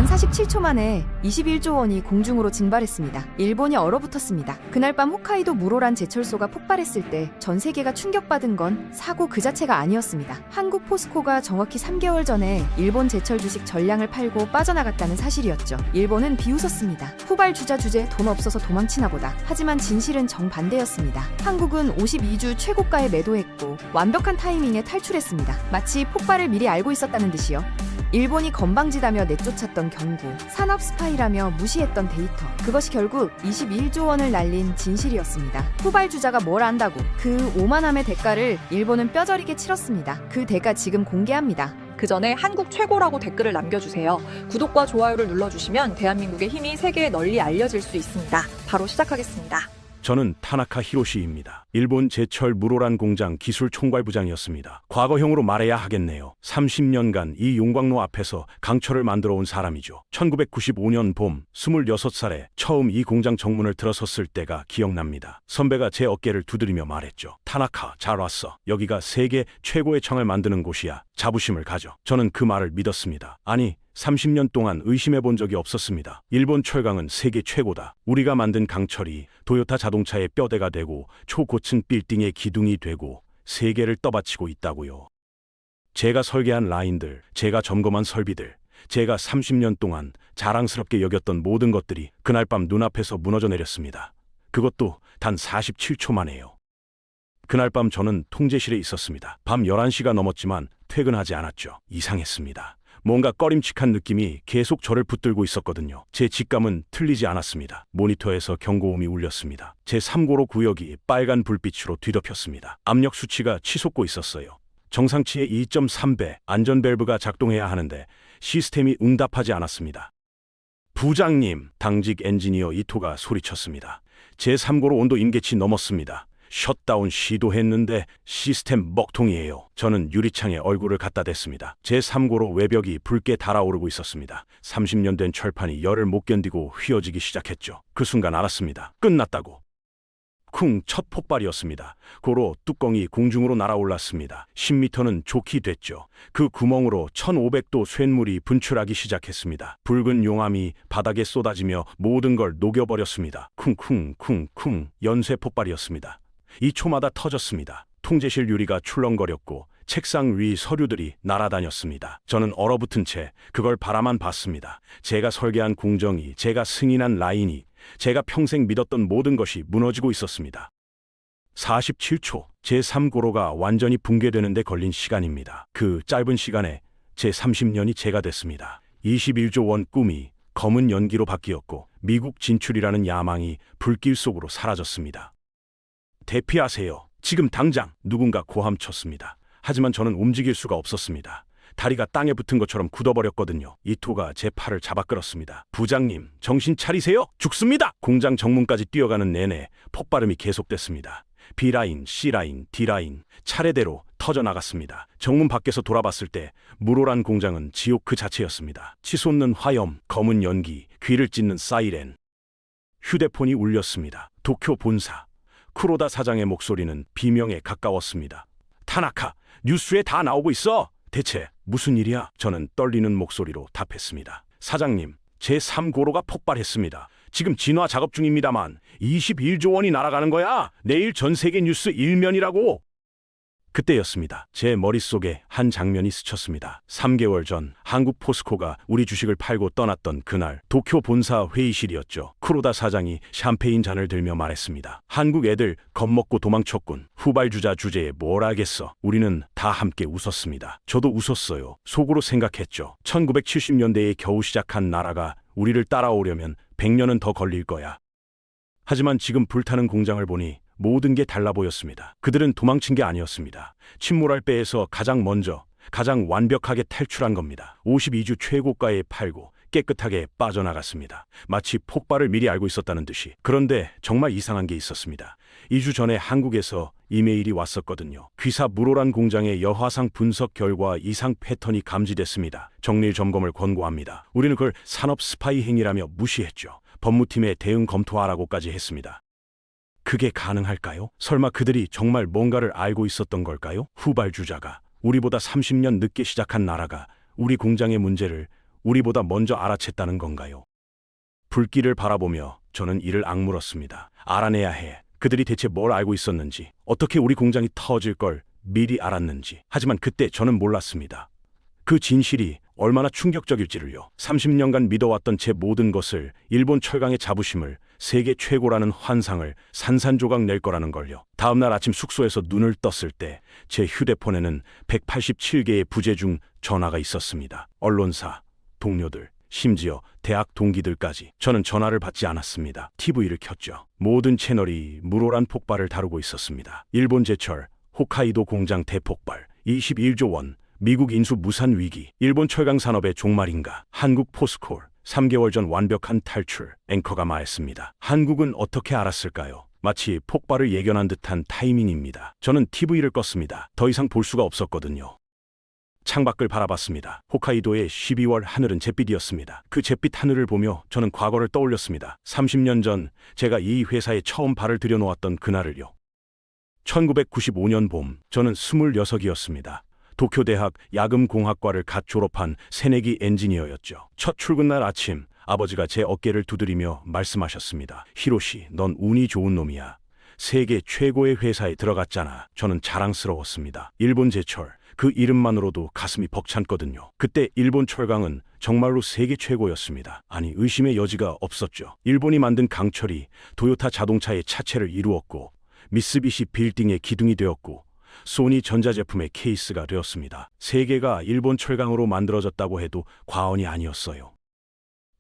단 47초 만에 21조 원이 공중으로 증발했습니다. 일본이 얼어붙었습니다. 그날 밤 홋카이도 무로란 제철소가 폭발했을 때 전 세계가 충격받은 건 사고 그 자체가 아니었습니다. 한국 포스코가 정확히 3개월 전에 일본 제철 주식 전량을 팔고 빠져나갔다는 사실이었죠. 일본은 비웃었습니다. 후발주자 주제 돈 없어서 도망치나 보다. 하지만 진실은 정반대였습니다. 한국은 52주 최고가에 매도했고 완벽한 타이밍에 탈출했습니다. 마치 폭발을 미리 알고 있었다는 듯이요. 일본이 건방지다며 내쫓았던 경고, 산업 스파이라며 무시했던 데이터, 그것이 결국 21조 원을 날린 진실이었습니다. 후발주자가 뭘 안다고. 그 오만함의 대가를 일본은 뼈저리게 치렀습니다. 그 대가 지금 공개합니다. 그 전에 한국 최고라고 댓글을 남겨주세요. 구독과 좋아요를 눌러주시면 대한민국의 힘이 세계에 널리 알려질 수 있습니다. 바로 시작하겠습니다. 저는 타나카 히로시입니다. 일본 제철 무로란 공장 기술 총괄부장이었습니다. 과거형으로 말해야 하겠네요. 30년간 이 용광로 앞에서 강철을 만들어 온 사람이죠. 1995년 봄 26살에 처음 이 공장 정문을 들어섰을 때가 기억납니다. 선배가 제 어깨를 두드리며 말했죠. 타나카, 잘 왔어. 여기가 세계 최고의 창을 만드는 곳이야. 자부심을 가져. 저는 그 말을 믿었습니다. 아니, 30년 동안 의심해 본 적이 없었습니다. 일본 철강은 세계 최고다. 우리가 만든 강철이 도요타 자동차의 뼈대가 되고 초고층 빌딩의 기둥이 되고 세계를 떠받치고 있다고요. 제가 설계한 라인들, 제가 점검한 설비들, 제가 30년 동안 자랑스럽게 여겼던 모든 것들이 그날 밤 눈앞에서 무너져 내렸습니다. 그것도 단 47초 만에요. 그날 밤 저는 통제실에 있었습니다. 밤 11시가 넘었지만 퇴근하지 않았죠. 이상했습니다. 뭔가 꺼림칙한 느낌이 계속 저를 붙들고 있었거든요. 제 직감은 틀리지 않았습니다. 모니터에서 경고음이 울렸습니다. 제 3고로 구역이 빨간 불빛으로 뒤덮였습니다. 압력 수치가 치솟고 있었어요. 정상치의 2.3배, 안전밸브가 작동해야 하는데 시스템이 응답하지 않았습니다. 부장님, 당직 엔지니어 이토가 소리쳤습니다. 제 3고로 온도 임계치 넘었습니다. 셧다운 시도했는데 시스템 먹통이에요. 저는 유리창에 얼굴을 갖다 댔습니다. 제 3고로 외벽이 붉게 달아오르고 있었습니다. 30년 된 철판이 열을 못 견디고 휘어지기 시작했죠. 그 순간 알았습니다. 끝났다고. 쿵, 첫 폭발이었습니다. 고로 뚜껑이 공중으로 날아올랐습니다. 10m는 좋게 됐죠. 그 구멍으로 1500도 쇳물이 분출하기 시작했습니다. 붉은 용암이 바닥에 쏟아지며 모든 걸 녹여버렸습니다. 쿵쿵쿵쿵, 연쇄 폭발이었습니다. 2초마다 터졌습니다. 통제실 유리가 출렁거렸고 책상 위 서류들이 날아다녔습니다. 저는 얼어붙은 채 그걸 바라만 봤습니다. 제가 설계한 공정이, 제가 승인한 라인이, 제가 평생 믿었던 모든 것이 무너지고 있었습니다. 47초, 제 3고로가 완전히 붕괴되는 데 걸린 시간입니다. 그 짧은 시간에 제 30년이 제가 됐습니다. 21조 원 꿈이 검은 연기로 바뀌었고 미국 진출이라는 야망이 불길 속으로 사라졌습니다. 대피하세요. 지금 당장. 누군가 고함쳤습니다. 하지만 저는 움직일 수가 없었습니다. 다리가 땅에 붙은 것처럼 굳어버렸거든요. 이토가 제 팔을 잡아 끌었습니다. 부장님, 정신 차리세요. 죽습니다. 공장 정문까지 뛰어가는 내내 폭발음이 계속됐습니다. B라인, C라인, D라인 차례대로 터져나갔습니다. 정문 밖에서 돌아봤을 때 무로란 공장은 지옥 그 자체였습니다. 치솟는 화염, 검은 연기, 귀를 찢는 사이렌. 휴대폰이 울렸습니다. 도쿄 본사. 쿠로다 사장의 목소리는 비명에 가까웠습니다. 타나카, 뉴스에 다 나오고 있어. 대체 무슨 일이야? 저는 떨리는 목소리로 답했습니다. 사장님, 제 3고로가 폭발했습니다. 지금 진화 작업 중입니다만 21조 원이 날아가는 거야. 내일 전 세계 뉴스 1면이라고. 그때였습니다. 제 머릿속에 한 장면이 스쳤습니다. 3개월 전 한국 포스코가 우리 주식을 팔고 떠났던 그날 도쿄 본사 회의실이었죠. 쿠로다 사장이 샴페인 잔을 들며 말했습니다. 한국 애들 겁먹고 도망쳤군. 후발주자 주제에 뭘 하겠어. 우리는 다 함께 웃었습니다. 저도 웃었어요. 속으로 생각했죠. 1970년대에 겨우 시작한 나라가 우리를 따라오려면 100년은 더 걸릴 거야. 하지만 지금 불타는 공장을 보니 모든 게 달라 보였습니다. 그들은 도망친 게 아니었습니다. 침몰할 배에서 가장 먼저, 가장 완벽하게 탈출한 겁니다. 52주 최고가에 팔고 깨끗하게 빠져나갔습니다. 마치 폭발을 미리 알고 있었다는 듯이. 그런데 정말 이상한 게 있었습니다. 2주 전에 한국에서 이메일이 왔었거든요. 귀사 무로란 공장의 여화상 분석 결과 이상 패턴이 감지됐습니다. 정밀 점검을 권고합니다. 우리는 그걸 산업 스파이 행위라며 무시했죠. 법무팀에 대응 검토하라고까지 했습니다. 그게 가능할까요? 설마 그들이 정말 뭔가를 알고 있었던 걸까요? 후발주자가, 우리보다 30년 늦게 시작한 나라가 우리 공장의 문제를 우리보다 먼저 알아챘다는 건가요? 불길을 바라보며 저는 이를 악물었습니다. 알아내야 해. 그들이 대체 뭘 알고 있었는지, 어떻게 우리 공장이 터질 걸 미리 알았는지. 하지만 그때 저는 몰랐습니다. 그 진실이 얼마나 충격적일지를요. 30년간 믿어왔던 제 모든 것을, 일본 철강의 자부심을, 세계 최고라는 환상을 산산조각 낼 거라는 걸요. 다음날 아침 숙소에서 눈을 떴을 때 제 휴대폰에는 187개의 부재 중 전화가 있었습니다. 언론사, 동료들, 심지어 대학 동기들까지. 저는 전화를 받지 않았습니다. TV를 켰죠. 모든 채널이 물오란 폭발을 다루고 있었습니다. 일본 제철, 홋카이도 공장 대폭발, 21조 원, 미국 인수 무산 위기, 일본 철강 산업의 종말인가, 한국 포스콜, 3개월 전 완벽한 탈출, 앵커가 말했습니다. 한국은 어떻게 알았을까요? 마치 폭발을 예견한 듯한 타이밍입니다. 저는 TV를 껐습니다. 더 이상 볼 수가 없었거든요. 창밖을 바라봤습니다. 홋카이도의 12월 하늘은 잿빛이었습니다. 그 잿빛 하늘을 보며 저는 과거를 떠올렸습니다. 30년 전 제가 이 회사에 처음 발을 들여놓았던 그날을요. 1995년 봄, 저는 26이었습니다. 도쿄대학 야금공학과를 갓 졸업한 새내기 엔지니어였죠. 첫 출근날 아침, 아버지가 제 어깨를 두드리며 말씀하셨습니다. 히로시, 넌 운이 좋은 놈이야. 세계 최고의 회사에 들어갔잖아. 저는 자랑스러웠습니다. 일본 제철, 그 이름만으로도 가슴이 벅찼거든요. 그때 일본 철강은 정말로 세계 최고였습니다. 아니, 의심의 여지가 없었죠. 일본이 만든 강철이 도요타 자동차의 차체를 이루었고, 미쓰비시 빌딩의 기둥이 되었고, 소니 전자제품의 케이스가 되었습니다. 세계가 일본 철강으로 만들어졌다고 해도 과언이 아니었어요.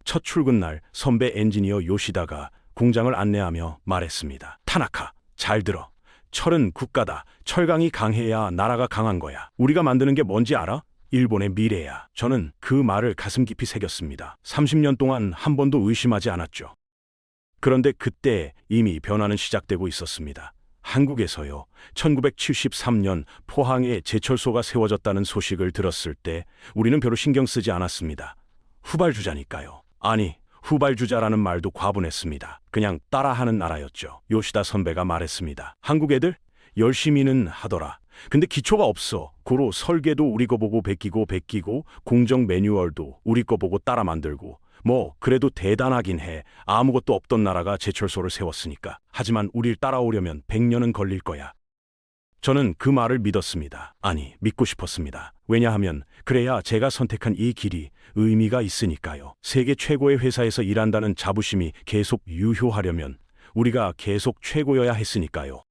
첫 출근날 선배 엔지니어 요시다가 공장을 안내하며 말했습니다. 타나카, 잘 들어. 철은 국가다. 철강이 강해야 나라가 강한 거야. 우리가 만드는 게 뭔지 알아? 일본의 미래야. 저는 그 말을 가슴 깊이 새겼습니다. 30년 동안 한 번도 의심하지 않았죠. 그런데 그때 이미 변화는 시작되고 있었습니다. 한국에서요. 1973년 포항에 제철소가 세워졌다는 소식을 들었을 때 우리는 별로 신경 쓰지 않았습니다. 후발주자니까요. 아니, 후발주자라는 말도 과분했습니다. 그냥 따라하는 나라였죠. 요시다 선배가 말했습니다. 한국 애들 열심히는 하더라. 근데 기초가 없어. 고로 설계도 우리 거 보고 베끼고 공정 매뉴얼도 우리 거 보고 따라 만들고. 뭐 그래도 대단하긴 해. 아무것도 없던 나라가 제철소를 세웠으니까. 하지만 우릴 따라오려면 100년은 걸릴 거야. 저는 그 말을 믿었습니다. 아니, 믿고 싶었습니다. 왜냐하면 그래야 제가 선택한 이 길이 의미가 있으니까요. 세계 최고의 회사에서 일한다는 자부심이 계속 유효하려면 우리가 계속 최고여야 했으니까요.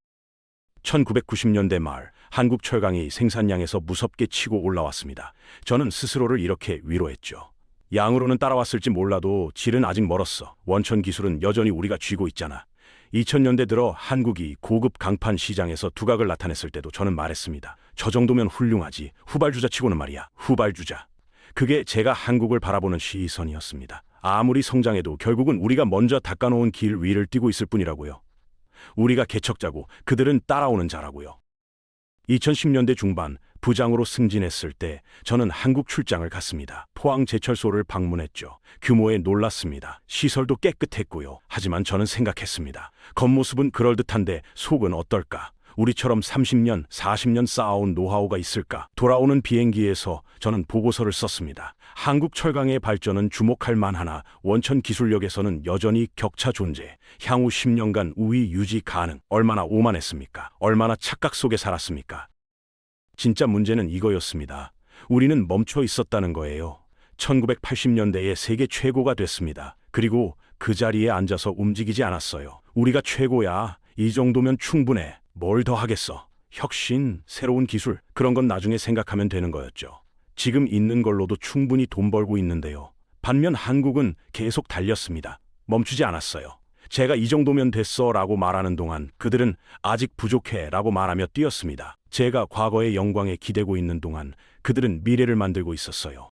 1990년대 말 한국 철강이 생산량에서 무섭게 치고 올라왔습니다. 저는 스스로를 이렇게 위로했죠. 양으로는 따라왔을지 몰라도 질은 아직 멀었어. 원천 기술은 여전히 우리가 쥐고 있잖아. 2000년대 들어 한국이 고급 강판 시장에서 두각을 나타냈을 때도 저는 말했습니다. 저 정도면 훌륭하지. 후발주자 치고는 말이야. 후발주자. 그게 제가 한국을 바라보는 시선이었습니다. 아무리 성장해도 결국은 우리가 먼저 닦아놓은 길 위를 뛰고 있을 뿐이라고요. 우리가 개척자고 그들은 따라오는 자라고요. 2010년대 중반 부장으로 승진했을 때 저는 한국 출장을 갔습니다. 포항 제철소를 방문했죠. 규모에 놀랐습니다. 시설도 깨끗했고요. 하지만 저는 생각했습니다. 겉모습은 그럴듯한데 속은 어떨까? 우리처럼 30년, 40년 쌓아온 노하우가 있을까? 돌아오는 비행기에서 저는 보고서를 썼습니다. 한국 철강의 발전은 주목할 만하나 원천 기술력에서는 여전히 격차 존재. 향후 10년간 우위 유지 가능. 얼마나 오만했습니까? 얼마나 착각 속에 살았습니까? 진짜 문제는 이거였습니다. 우리는 멈춰 있었다는 거예요. 1980년대에 세계 최고가 됐습니다. 그리고 그 자리에 앉아서 움직이지 않았어요. 우리가 최고야. 이 정도면 충분해. 뭘 더 하겠어. 혁신, 새로운 기술, 그런 건 나중에 생각하면 되는 거였죠. 지금 있는 걸로도 충분히 돈 벌고 있는데요. 반면 한국은 계속 달렸습니다. 멈추지 않았어요. 제가 이 정도면 됐어 라고 말하는 동안 그들은 아직 부족해 라고 말하며 뛰었습니다. 제가 과거의 영광에 기대고 있는 동안 그들은 미래를 만들고 있었어요.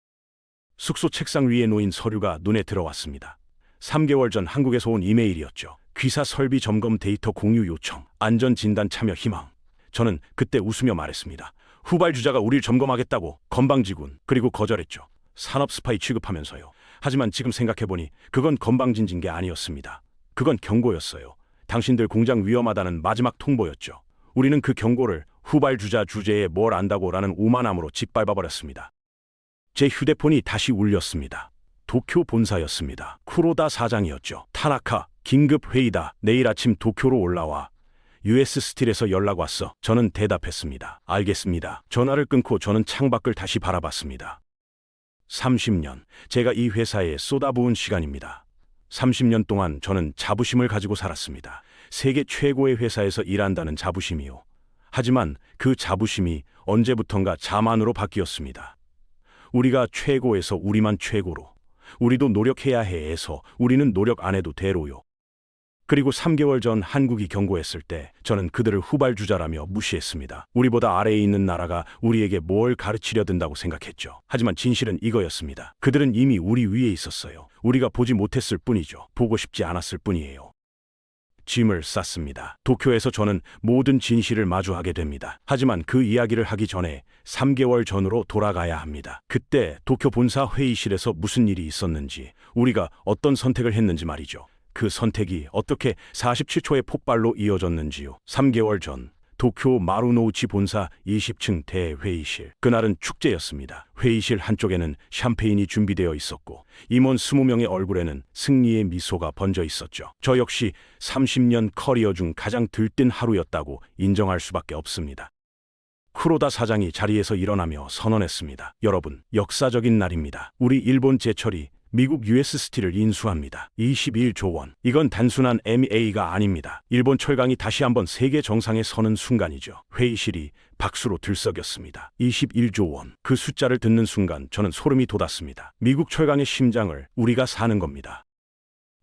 숙소 책상 위에 놓인 서류가 눈에 들어왔습니다. 3개월 전 한국에서 온 이메일이었죠. 귀사 설비 점검 데이터 공유 요청, 안전진단 참여 희망. 저는 그때 웃으며 말했습니다. 후발주자가 우릴 점검하겠다고. 건방지군. 그리고 거절했죠. 산업 스파이 취급하면서요. 하지만 지금 생각해보니 그건 건방진진 게 아니었습니다. 그건 경고였어요. 당신들 공장 위험하다는 마지막 통보였죠. 우리는 그 경고를 후발주자 주제에 뭘 안다고 라는 오만함으로 짓밟아버렸습니다. 제 휴대폰이 다시 울렸습니다. 도쿄 본사였습니다. 쿠로다 사장이었죠. 타나카, 긴급 회의다. 내일 아침 도쿄로 올라와. US 스틸에서 연락 왔어. 저는 대답했습니다. 알겠습니다. 전화를 끊고 저는 창밖을 다시 바라봤습니다. 30년, 제가 이 회사에 쏟아부은 시간입니다. 30년 동안 저는 자부심을 가지고 살았습니다. 세계 최고의 회사에서 일한다는 자부심이요. 하지만 그 자부심이 언제부턴가 자만으로 바뀌었습니다. 우리가 최고에서 우리만 최고로, 우리도 노력해야 해에서 우리는 노력 안 해도 되로요. 그리고 3개월 전 한국이 경고했을 때 저는 그들을 후발주자라며 무시했습니다. 우리보다 아래에 있는 나라가 우리에게 뭘 가르치려 든다고 생각했죠. 하지만 진실은 이거였습니다. 그들은 이미 우리 위에 있었어요. 우리가 보지 못했을 뿐이죠. 보고 싶지 않았을 뿐이에요. 짐을 쌌습니다. 도쿄에서 저는 모든 진실을 마주하게 됩니다. 하지만 그 이야기를 하기 전에 3개월 전으로 돌아가야 합니다. 그때 도쿄 본사 회의실에서 무슨 일이 있었는지, 우리가 어떤 선택을 했는지 말이죠. 그 선택이 어떻게 47초의 폭발로 이어졌는지요. 3개월 전 도쿄 마루노우치 본사 20층 대회의실. 그날은 축제였습니다. 회의실 한쪽에는 샴페인이 준비되어 있었고 임원 20명의 얼굴에는 승리의 미소가 번져 있었죠. 저 역시 30년 커리어 중 가장 들뜬 하루였다고 인정할 수밖에 없습니다. 쿠로다 사장이 자리에서 일어나며 선언했습니다. 여러분, 역사적인 날입니다. 우리 일본 제철이 미국 US 스틸을 인수합니다. 21조 원. 이건 단순한 MEA가 아닙니다. 일본 철강이 다시 한번 세계 정상에 서는 순간이죠. 회의실이 박수로 들썩였습니다. 21조 원. 그 숫자를 듣는 순간 저는 소름이 돋았습니다. 미국 철강의 심장을 우리가 사는 겁니다.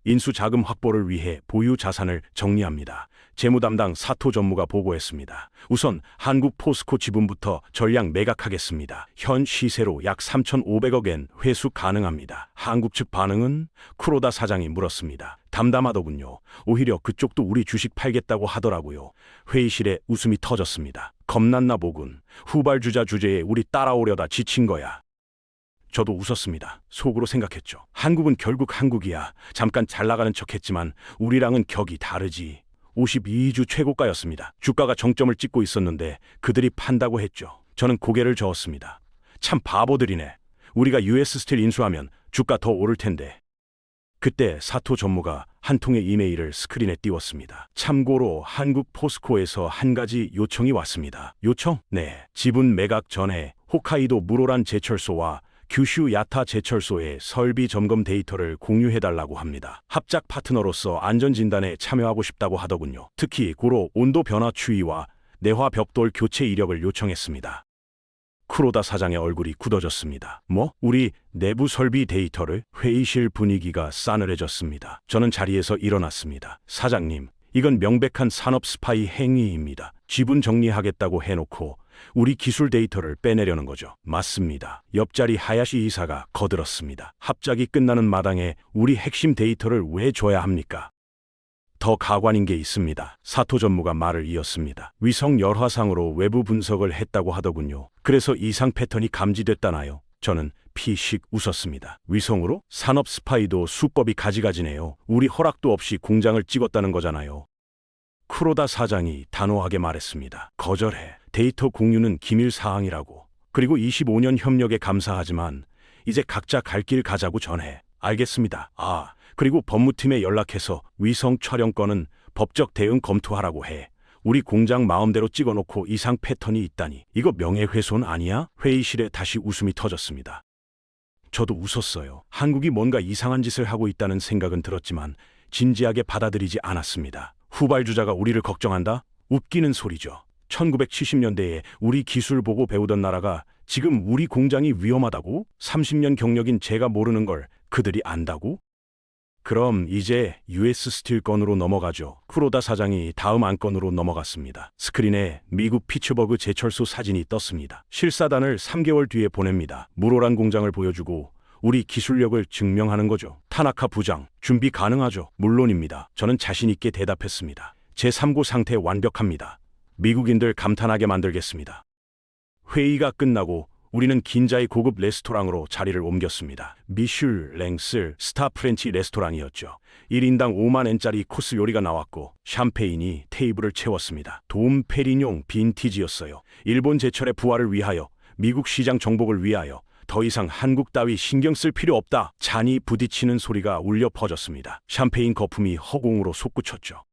인수 자금 확보를 위해 보유 자산을 정리합니다. 재무 담당 사토 전무가 보고했습니다. 우선 한국 포스코 지분부터 전량 매각하겠습니다. 현 시세로 약 3,500억 엔 회수 가능합니다. 한국 측 반응은? 쿠로다 사장이 물었습니다. 담담하더군요. 오히려 그쪽도 우리 주식 팔겠다고 하더라고요. 회의실에 웃음이 터졌습니다. 겁났나 보군. 후발주자 주제에 우리 따라오려다 지친 거야. 저도 웃었습니다. 속으로 생각했죠. 한국은 결국 한국이야. 잠깐 잘 나가는 척했지만 우리랑은 격이 다르지. 52주 최고가였습니다. 주가가 정점을 찍고 있었는데 그들이 판다고 했죠. 저는 고개를 저었습니다. 참 바보들이네. 우리가 US 스틸 인수하면 주가 더 오를 텐데. 그때 사토 전무가 한 통의 이메일을 스크린에 띄웠습니다. 참고로 한국 포스코에서 한 가지 요청이 왔습니다. 요청? 네. 지분 매각 전에 홋카이도 무로란 제철소와 규슈 야타 제철소의 설비 점검 데이터를 공유해달라고 합니다. 합작 파트너로서 안전진단에 참여하고 싶다고 하더군요. 특히 고로 온도 변화 추이와 내화 벽돌 교체 이력을 요청했습니다. 쿠로다 사장의 얼굴이 굳어졌습니다. 뭐? 우리 내부 설비 데이터를? 회의실 분위기가 싸늘해졌습니다. 저는 자리에서 일어났습니다. 사장님, 이건 명백한 산업 스파이 행위입니다. 지분 정리하겠다고 해놓고 우리 기술 데이터를 빼내려는 거죠. 맞습니다. 옆자리 하야시 이사가 거들었습니다. 합작이 끝나는 마당에 우리 핵심 데이터를 왜 줘야 합니까? 더 가관인 게 있습니다. 사토 전무가 말을 이었습니다. 위성 열화상으로 외부 분석을 했다고 하더군요. 그래서 이상 패턴이 감지됐다나요? 저는 피식 웃었습니다. 위성으로? 산업 스파이도 수법이 가지가지네요. 우리 허락도 없이 공장을 찍었다는 거잖아요. 쿠로다 사장이 단호하게 말했습니다. 거절해. 데이터 공유는 기밀 사항이라고. 그리고 25년 협력에 감사하지만 이제 각자 갈 길 가자고 전해. 알겠습니다. 아, 그리고 법무팀에 연락해서 위성 촬영권은 법적 대응 검토하라고 해. 우리 공장 마음대로 찍어놓고 이상 패턴이 있다니. 이거 명예훼손 아니야? 회의실에 다시 웃음이 터졌습니다. 저도 웃었어요. 한국이 뭔가 이상한 짓을 하고 있다는 생각은 들었지만 진지하게 받아들이지 않았습니다. 후발주자가 우리를 걱정한다? 웃기는 소리죠. 1970년대에 우리 기술 보고 배우던 나라가 지금 우리 공장이 위험하다고? 30년 경력인 제가 모르는 걸 그들이 안다고? 그럼 이제 US 스틸 건으로 넘어가죠. 쿠로다 사장이 다음 안건으로 넘어갔습니다. 스크린에 미국 피츠버그 제철소 사진이 떴습니다. 실사단을 3개월 뒤에 보냅니다. 무로란 공장을 보여주고 우리 기술력을 증명하는 거죠. 타나카 부장, 준비 가능하죠? 물론입니다. 저는 자신 있게 대답했습니다. 제3고 상태 완벽합니다. 미국인들 감탄하게 만들겠습니다. 회의가 끝나고 우리는 긴자의 고급 레스토랑으로 자리를 옮겼습니다. 미슐랭스 스타 프렌치 레스토랑이었죠. 1인당 5만 엔짜리 코스 요리가 나왔고 샴페인이 테이블을 채웠습니다. 돔 페리뇽 빈티지였어요. 일본 제철의 부활을 위하여, 미국 시장 정복을 위하여 더 이상 한국 따위 신경 쓸 필요 없다. 잔이 부딪히는 소리가 울려 퍼졌습니다. 샴페인 거품이 허공으로 솟구쳤죠.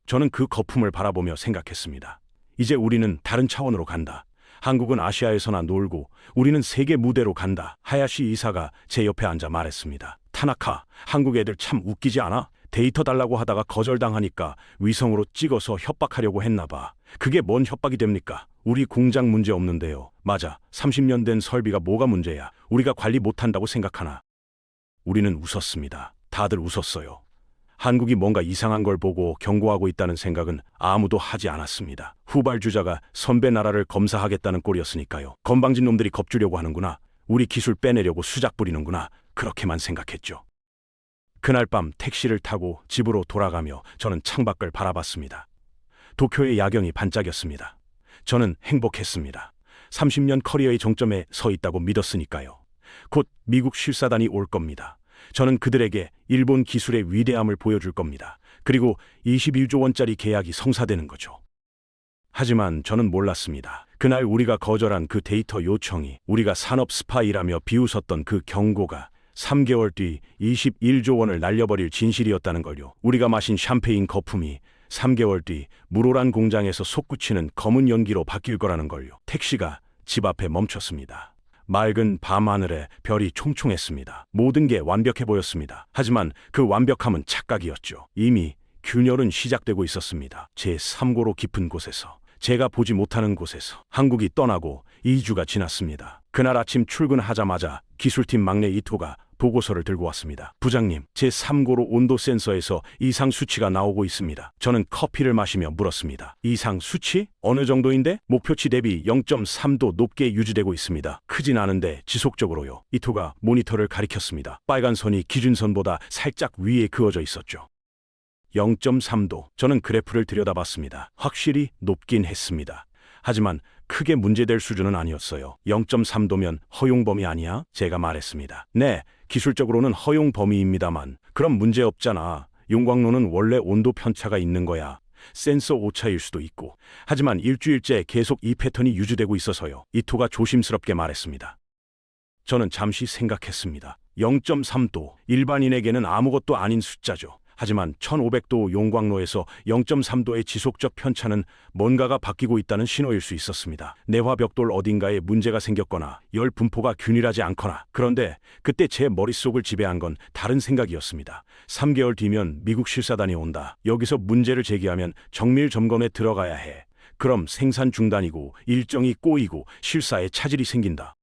저는 그 거품을 바라보며 생각했습니다. 이제 우리는 다른 차원으로 간다. 한국은 아시아에서나 놀고 우리는 세계 무대로 간다. 하야시 이사가 제 옆에 앉아 말했습니다. 타나카, 한국 애들 참 웃기지 않아? 데이터 달라고 하다가 거절당하니까 위성으로 찍어서 협박하려고 했나 봐. 그게 뭔 협박이 됩니까? 우리 공장 문제 없는데요. 맞아. 30년 된 설비가 뭐가 문제야. 우리가 관리 못한다고 생각하나? 우리는 웃었습니다. 다들 웃었어요. 한국이 뭔가 이상한 걸 보고 경고하고 있다는 생각은 아무도 하지 않았습니다. 후발주자가 선배 나라를 검사하겠다는 꼴이었으니까요. 건방진 놈들이 겁주려고 하는구나. 우리 기술 빼내려고 수작 부리는구나. 그렇게만 생각했죠. 그날 밤 택시를 타고 집으로 돌아가며 저는 창밖을 바라봤습니다. 도쿄의 야경이 반짝였습니다. 저는 행복했습니다. 30년 커리어의 정점에 서 있다고 믿었으니까요. 곧 미국 실사단이 올 겁니다. 저는 그들에게 일본 기술의 위대함을 보여줄 겁니다. 그리고 21조 원짜리 계약이 성사되는 거죠. 하지만 저는 몰랐습니다. 그날 우리가 거절한 그 데이터 요청이, 우리가 산업 스파이라며 비웃었던 그 경고가 3개월 뒤 21조 원을 날려버릴 진실이었다는 걸요. 우리가 마신 샴페인 거품이 3개월 뒤 무로란 공장에서 솟구치는 검은 연기로 바뀔 거라는 걸요. 택시가 집 앞에 멈췄습니다. 맑은 밤하늘에 별이 총총했습니다. 모든 게 완벽해 보였습니다. 하지만 그 완벽함은 착각이었죠. 이미 균열은 시작되고 있었습니다. 제 3고로 깊은 곳에서, 제가 보지 못하는 곳에서 한국이 떠나고 2주가 지났습니다. 그날 아침 출근하자마자 기술팀 막내 이토가 보고서를 들고 왔습니다. 부장님, 제 3고로 온도 센서에서 이상 수치가 나오고 있습니다. 저는 커피를 마시며 물었습니다. 이상 수치? 어느 정도인데? 목표치 대비 0.3도 높게 유지되고 있습니다. 크진 않은데 지속적으로요. 이토가 모니터를 가리켰습니다. 빨간 선이 기준선보다 살짝 위에 그어져 있었죠. 0.3도. 저는 그래프를 들여다봤습니다. 확실히 높긴 했습니다. 하지만 크게 문제될 수준은 아니었어요. 0.3도면 허용 범위 아니야? 제가 말했습니다. 네, 기술적으로는 허용 범위입니다만 그럼 문제 없잖아. 용광로는 원래 온도 편차가 있는 거야. 센서 오차일 수도 있고. 하지만 일주일째 계속 이 패턴이 유지되고 있어서요. 이토가 조심스럽게 말했습니다. 저는 잠시 생각했습니다. 0.3도, 일반인에게는 아무것도 아닌 숫자죠. 하지만 1500도 용광로에서 0.3도의 지속적 편차는 뭔가가 바뀌고 있다는 신호일 수 있었습니다. 내화 벽돌 어딘가에 문제가 생겼거나 열 분포가 균일하지 않거나. 그런데 그때 제 머릿속을 지배한 건 다른 생각이었습니다. 3개월 뒤면 미국 실사단이 온다. 여기서 문제를 제기하면 정밀 점검에 들어가야 해. 그럼 생산 중단이고 일정이 꼬이고 실사에 차질이 생긴다.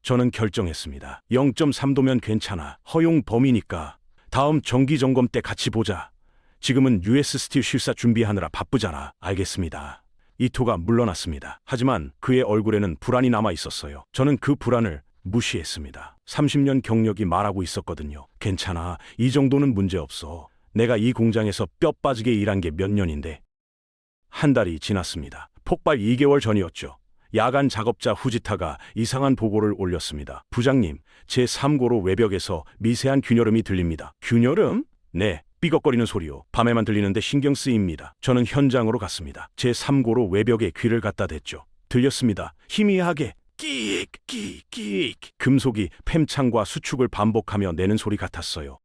저는 결정했습니다. 0.3도면 괜찮아. 허용 범위니까. 다음 정기점검 때 같이 보자. 지금은 US 스틸 실사 준비하느라 바쁘잖아. 알겠습니다. 이토가 물러났습니다. 하지만 그의 얼굴에는 불안이 남아 있었어요. 저는 그 불안을 무시했습니다. 30년 경력이 말하고 있었거든요. 괜찮아. 이 정도는 문제없어. 내가 이 공장에서 뼈 빠지게 일한 게 몇 년인데. 한 달이 지났습니다. 폭발 2개월 전이었죠. 야간 작업자 후지타가 이상한 보고를 올렸습니다. 부장님, 제 3고로 외벽에서 미세한 균열음이 들립니다. 균열음? 네, 삐걱거리는 소리요. 밤에만 들리는데 신경 쓰입니다. 저는 현장으로 갔습니다. 제 3고로 외벽에 귀를 갖다 댔죠. 들렸습니다. 희미하게 끼익 끼익 끼익. 금속이 펨창과 수축을 반복하며 내는 소리 같았어요.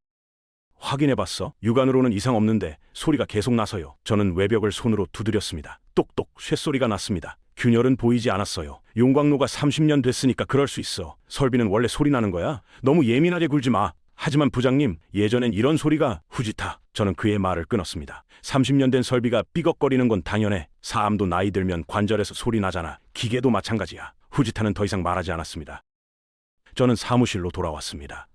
확인해봤어? 육안으로는 이상 없는데 소리가 계속 나서요. 저는 외벽을 손으로 두드렸습니다. 똑똑 쇳소리가 났습니다. 균열은 보이지 않았어요. 용광로가 30년 됐으니까 그럴 수 있어. 설비는 원래 소리 나는 거야. 너무 예민하게 굴지 마. 하지만 부장님, 예전엔 이런 소리가 후지타. 저는 그의 말을 끊었습니다. 30년 된 설비가 삐걱거리는 건 당연해. 사람도 나이 들면 관절에서 소리 나잖아. 기계도 마찬가지야. 후지타는 더 이상 말하지 않았습니다. 저는 사무실로 돌아왔습니다.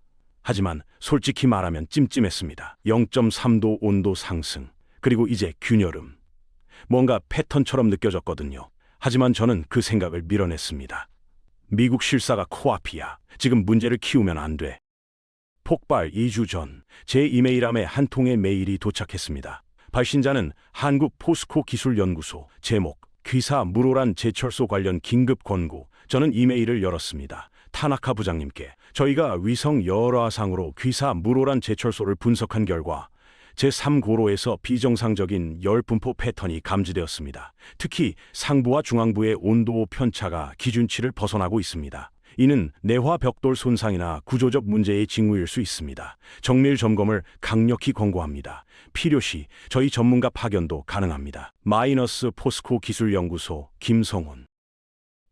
하지만 솔직히 말하면 찜찜했습니다. 0.3도 온도 상승. 그리고 이제 균열음. 뭔가 패턴처럼 느껴졌거든요. 하지만 저는 그 생각을 밀어냈습니다. 미국 실사가 코앞이야. 지금 문제를 키우면 안 돼. 폭발 2주 전, 제 이메일함에 한 통의 메일이 도착했습니다. 발신자는 한국 포스코 기술연구소, 제목, 귀사 무로란 제철소 관련 긴급 권고. 저는 이메일을 열었습니다. 타나카 부장님께, 저희가 위성 열화상으로 귀사 무로란 제철소를 분석한 결과 제3고로에서 비정상적인 열 분포 패턴이 감지되었습니다. 특히 상부와 중앙부의 온도 편차가 기준치를 벗어나고 있습니다. 이는 내화 벽돌 손상이나 구조적 문제의 징후일 수 있습니다. 정밀 점검을 강력히 권고합니다. 필요시 저희 전문가 파견도 가능합니다. 마이너스 포스코 기술연구소 김성훈.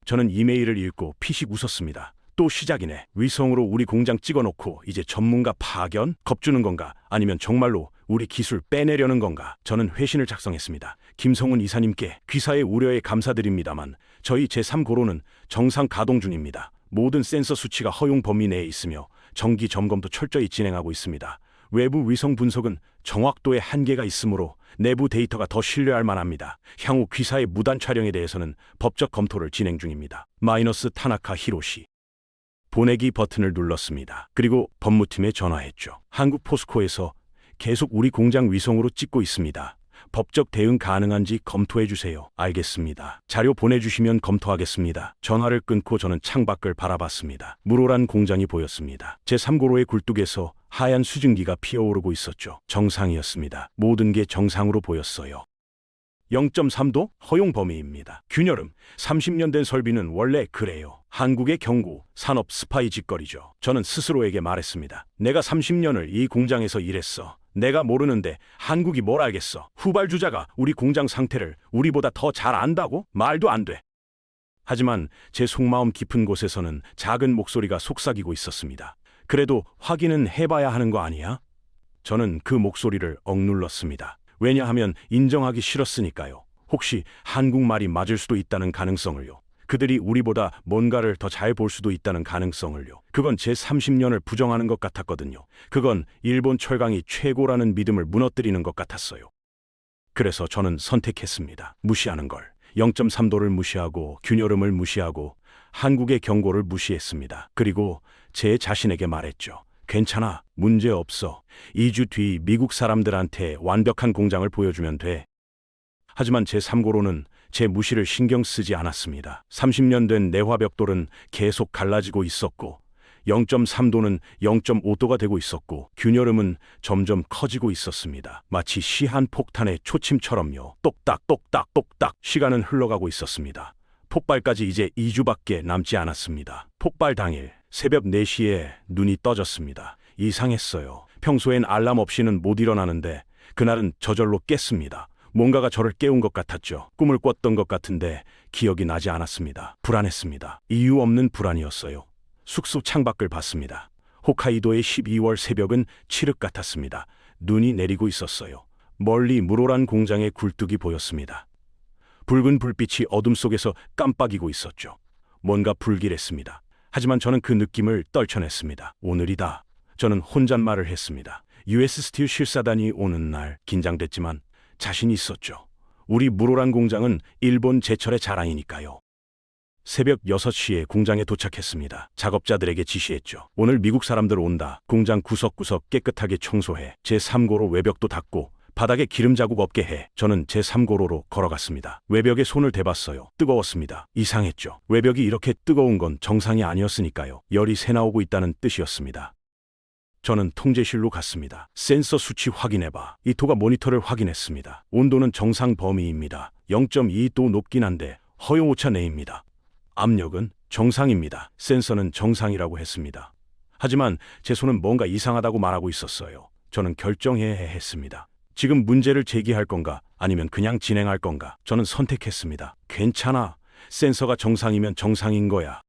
저는 이메일을 읽고 피식 웃었습니다. 또 시작이네. 위성으로 우리 공장 찍어놓고 이제 전문가 파견? 겁주는 건가? 아니면 정말로 우리 기술 빼내려는 건가? 저는 회신을 작성했습니다. 김성훈 이사님께 귀사의 우려에 감사드립니다만 저희 제3고로는 정상 가동 중입니다. 모든 센서 수치가 허용 범위 내에 있으며 정기 점검도 철저히 진행하고 있습니다. 외부 위성 분석은 정확도에 한계가 있으므로 내부 데이터가 더 신뢰할 만합니다. 향후 귀사의 무단 촬영에 대해서는 법적 검토를 진행 중입니다. 마이너스 타나카 히로시. 보내기 버튼을 눌렀습니다. 그리고 법무팀에 전화했죠. 한국 포스코에서 계속 우리 공장 위성으로 찍고 있습니다. 법적 대응 가능한지 검토해 주세요. 알겠습니다. 자료 보내주시면 검토하겠습니다. 전화를 끊고 저는 창밖을 바라봤습니다. 물오란 공장이 보였습니다. 제3고로의 굴뚝에서 하얀 수증기가 피어오르고 있었죠. 정상이었습니다. 모든 게 정상으로 보였어요. 0.3도 허용 범위입니다. 균열음, 30년 된 설비는 원래 그래요. 한국의 경고, 산업 스파이 짓거리죠. 저는 스스로에게 말했습니다. 내가 30년을 이 공장에서 일했어. 내가 모르는데 한국이 뭘 알겠어. 후발주자가 우리 공장 상태를 우리보다 더 잘 안다고? 말도 안 돼. 하지만 제 속마음 깊은 곳에서는 작은 목소리가 속삭이고 있었습니다. 그래도 확인은 해봐야 하는 거 아니야? 저는 그 목소리를 억눌렀습니다. 왜냐하면 인정하기 싫었으니까요. 혹시 한국말이 맞을 수도 있다는 가능성을요. 그들이 우리보다 뭔가를 더 잘 볼 수도 있다는 가능성을요. 그건 제 30년을 부정하는 것 같았거든요. 그건 일본 철강이 최고라는 믿음을 무너뜨리는 것 같았어요. 그래서 저는 선택했습니다. 무시하는 걸. 0.3도를 무시하고 균열음을 무시하고 한국의 경고를 무시했습니다. 그리고 제 자신에게 말했죠. 괜찮아. 문제 없어. 2주 뒤 미국 사람들한테 완벽한 공장을 보여주면 돼. 하지만 제3고로는 제 무시를 신경 쓰지 않았습니다. 30년 된 내화벽돌은 계속 갈라지고 있었고 0.3도는 0.5도가 되고 있었고 균열음은 점점 커지고 있었습니다. 마치 시한폭탄의 초침처럼요. 똑딱 똑딱 똑딱 시간은 흘러가고 있었습니다. 폭발까지 이제 2주밖에 남지 않았습니다. 폭발 당일 새벽 4시에 눈이 떠졌습니다. 이상했어요. 평소엔 알람 없이는 못 일어나는데 그날은 저절로 깼습니다. 뭔가가 저를 깨운 것 같았죠. 꿈을 꿨던 것 같은데 기억이 나지 않았습니다. 불안했습니다. 이유 없는 불안이었어요. 숙소 창밖을 봤습니다. 홋카이도의 12월 새벽은 칠흑 같았습니다. 눈이 내리고 있었어요. 멀리 물오란 공장의 굴뚝이 보였습니다. 붉은 불빛이 어둠 속에서 깜빡이고 있었죠. 뭔가 불길했습니다. 하지만 저는 그 느낌을 떨쳐냈습니다. 오늘이다. 저는 혼잣말을 했습니다. US 스틸 실사단이 오는 날 긴장됐지만 자신이 있었죠. 우리 물오란 공장은 일본 제철의 자랑이니까요. 새벽 6시에 공장에 도착했습니다. 작업자들에게 지시했죠. 오늘 미국 사람들 온다. 공장 구석구석 깨끗하게 청소해. 제3고로 외벽도 닦고 바닥에 기름 자국 없게 해. 저는 제3고로로 걸어갔습니다. 외벽에 손을 대봤어요. 뜨거웠습니다. 이상했죠. 외벽이 이렇게 뜨거운 건 정상이 아니었으니까요. 열이 새나오고 있다는 뜻이었습니다. 저는 통제실로 갔습니다. 센서 수치 확인해봐. 이토가 모니터를 확인했습니다. 온도는 정상 범위입니다. 0.2도 높긴 한데 허용 오차 내입니다. 압력은 정상입니다. 센서는 정상이라고 했습니다. 하지만 제 손은 뭔가 이상하다고 말하고 있었어요. 저는 결정해야 했습니다. 지금 문제를 제기할 건가 아니면 그냥 진행할 건가. 저는 선택했습니다. 괜찮아. 센서가 정상이면 정상인 거야.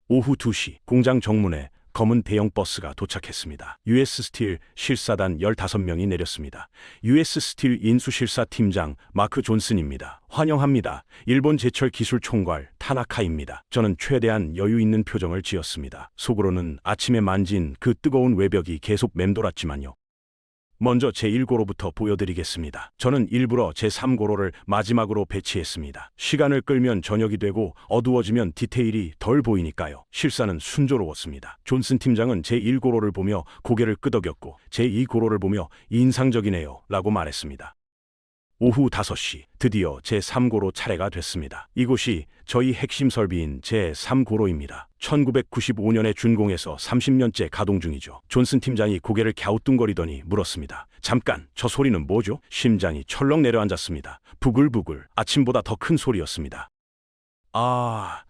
오후 2시 공장 정문에 검은 대형 버스가 도착했습니다. US 스틸 실사단 15명이 내렸습니다. US 스틸 인수실사 팀장 마크 존슨입니다. 환영합니다. 일본 제철 기술 총괄 타나카입니다. 저는 최대한 여유 있는 표정을 지었습니다. 속으로는 아침에 만진 그 뜨거운 외벽이 계속 맴돌았지만요. 먼저 제1고로부터 보여드리겠습니다. 저는 일부러 제3고로를 마지막으로 배치했습니다. 시간을 끌면 저녁이 되고 어두워지면 디테일이 덜 보이니까요. 실사는 순조로웠습니다. 존슨 팀장은 제1고로를 보며 고개를 끄덕였고 제2고로를 보며 인상적이네요 라고 말했습니다. 오후 5시 드디어 제3고로 차례가 됐습니다. 이곳이 저희 핵심 설비인 제3고로입니다. 1995년에 준공해서 30년째 가동 중이죠. 존슨 팀장이 고개를 갸우뚱거리더니 물었습니다. 잠깐, 저 소리는 뭐죠? 심장이 철렁 내려앉았습니다. 부글부글, 아침보다 더 큰 소리였습니다.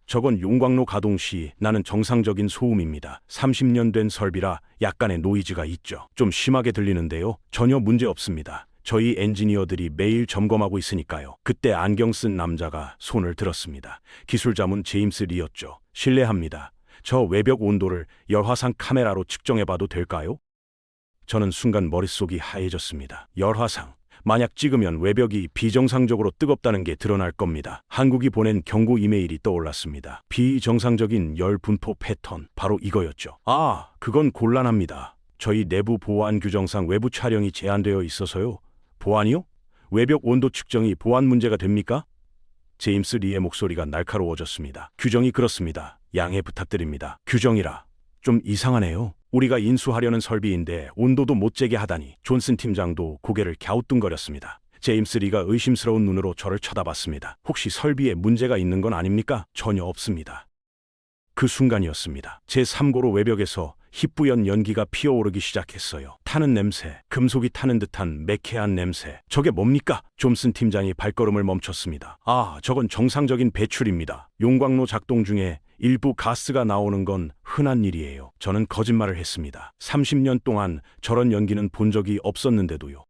저건 용광로 가동 시 나는 정상적인 소음입니다. 30년 된 설비라 약간의 노이즈가 있죠. 좀 심하게 들리는데요. 전혀 문제 없습니다. 저희 엔지니어들이 매일 점검하고 있으니까요. 그때 안경 쓴 남자가 손을 들었습니다. 기술자문 제임스 리였죠. 실례합니다. 저 외벽 온도를 열화상 카메라로 측정해봐도 될까요? 저는 순간 머릿속이 하얘졌습니다. 열화상. 만약 찍으면 외벽이 비정상적으로 뜨겁다는 게 드러날 겁니다. 한국이 보낸 경고 이메일이 떠올랐습니다. 비정상적인 열 분포 패턴, 바로 이거였죠. 그건 곤란합니다. 저희 내부 보안 규정상 외부 촬영이 제한되어 있어서요. 보안이요? 외벽 온도 측정이 보안 문제가 됩니까? 제임스 리의 목소리가 날카로워졌습니다. 규정이 그렇습니다. 양해 부탁드립니다. 규정이라. 좀 이상하네요. 우리가 인수하려는 설비인데 온도도 못 재게 하다니. 존슨 팀장도 고개를 갸우뚱거렸습니다. 제임스 리가 의심스러운 눈으로 저를 쳐다봤습니다. 혹시 설비에 문제가 있는 건 아닙니까? 전혀 없습니다. 그 순간이었습니다. 제3고로 외벽에서 희뿌연 연기가 피어오르기 시작했어요. 타는 냄새, 금속이 타는 듯한 매캐한 냄새. 저게 뭡니까? 존슨 팀장이 발걸음을 멈췄습니다. 저건 정상적인 배출입니다. 용광로 작동 중에 일부 가스가 나오는 건 흔한 일이에요. 저는 거짓말을 했습니다. 30년 동안 저런 연기는 본 적이 없었는데도요.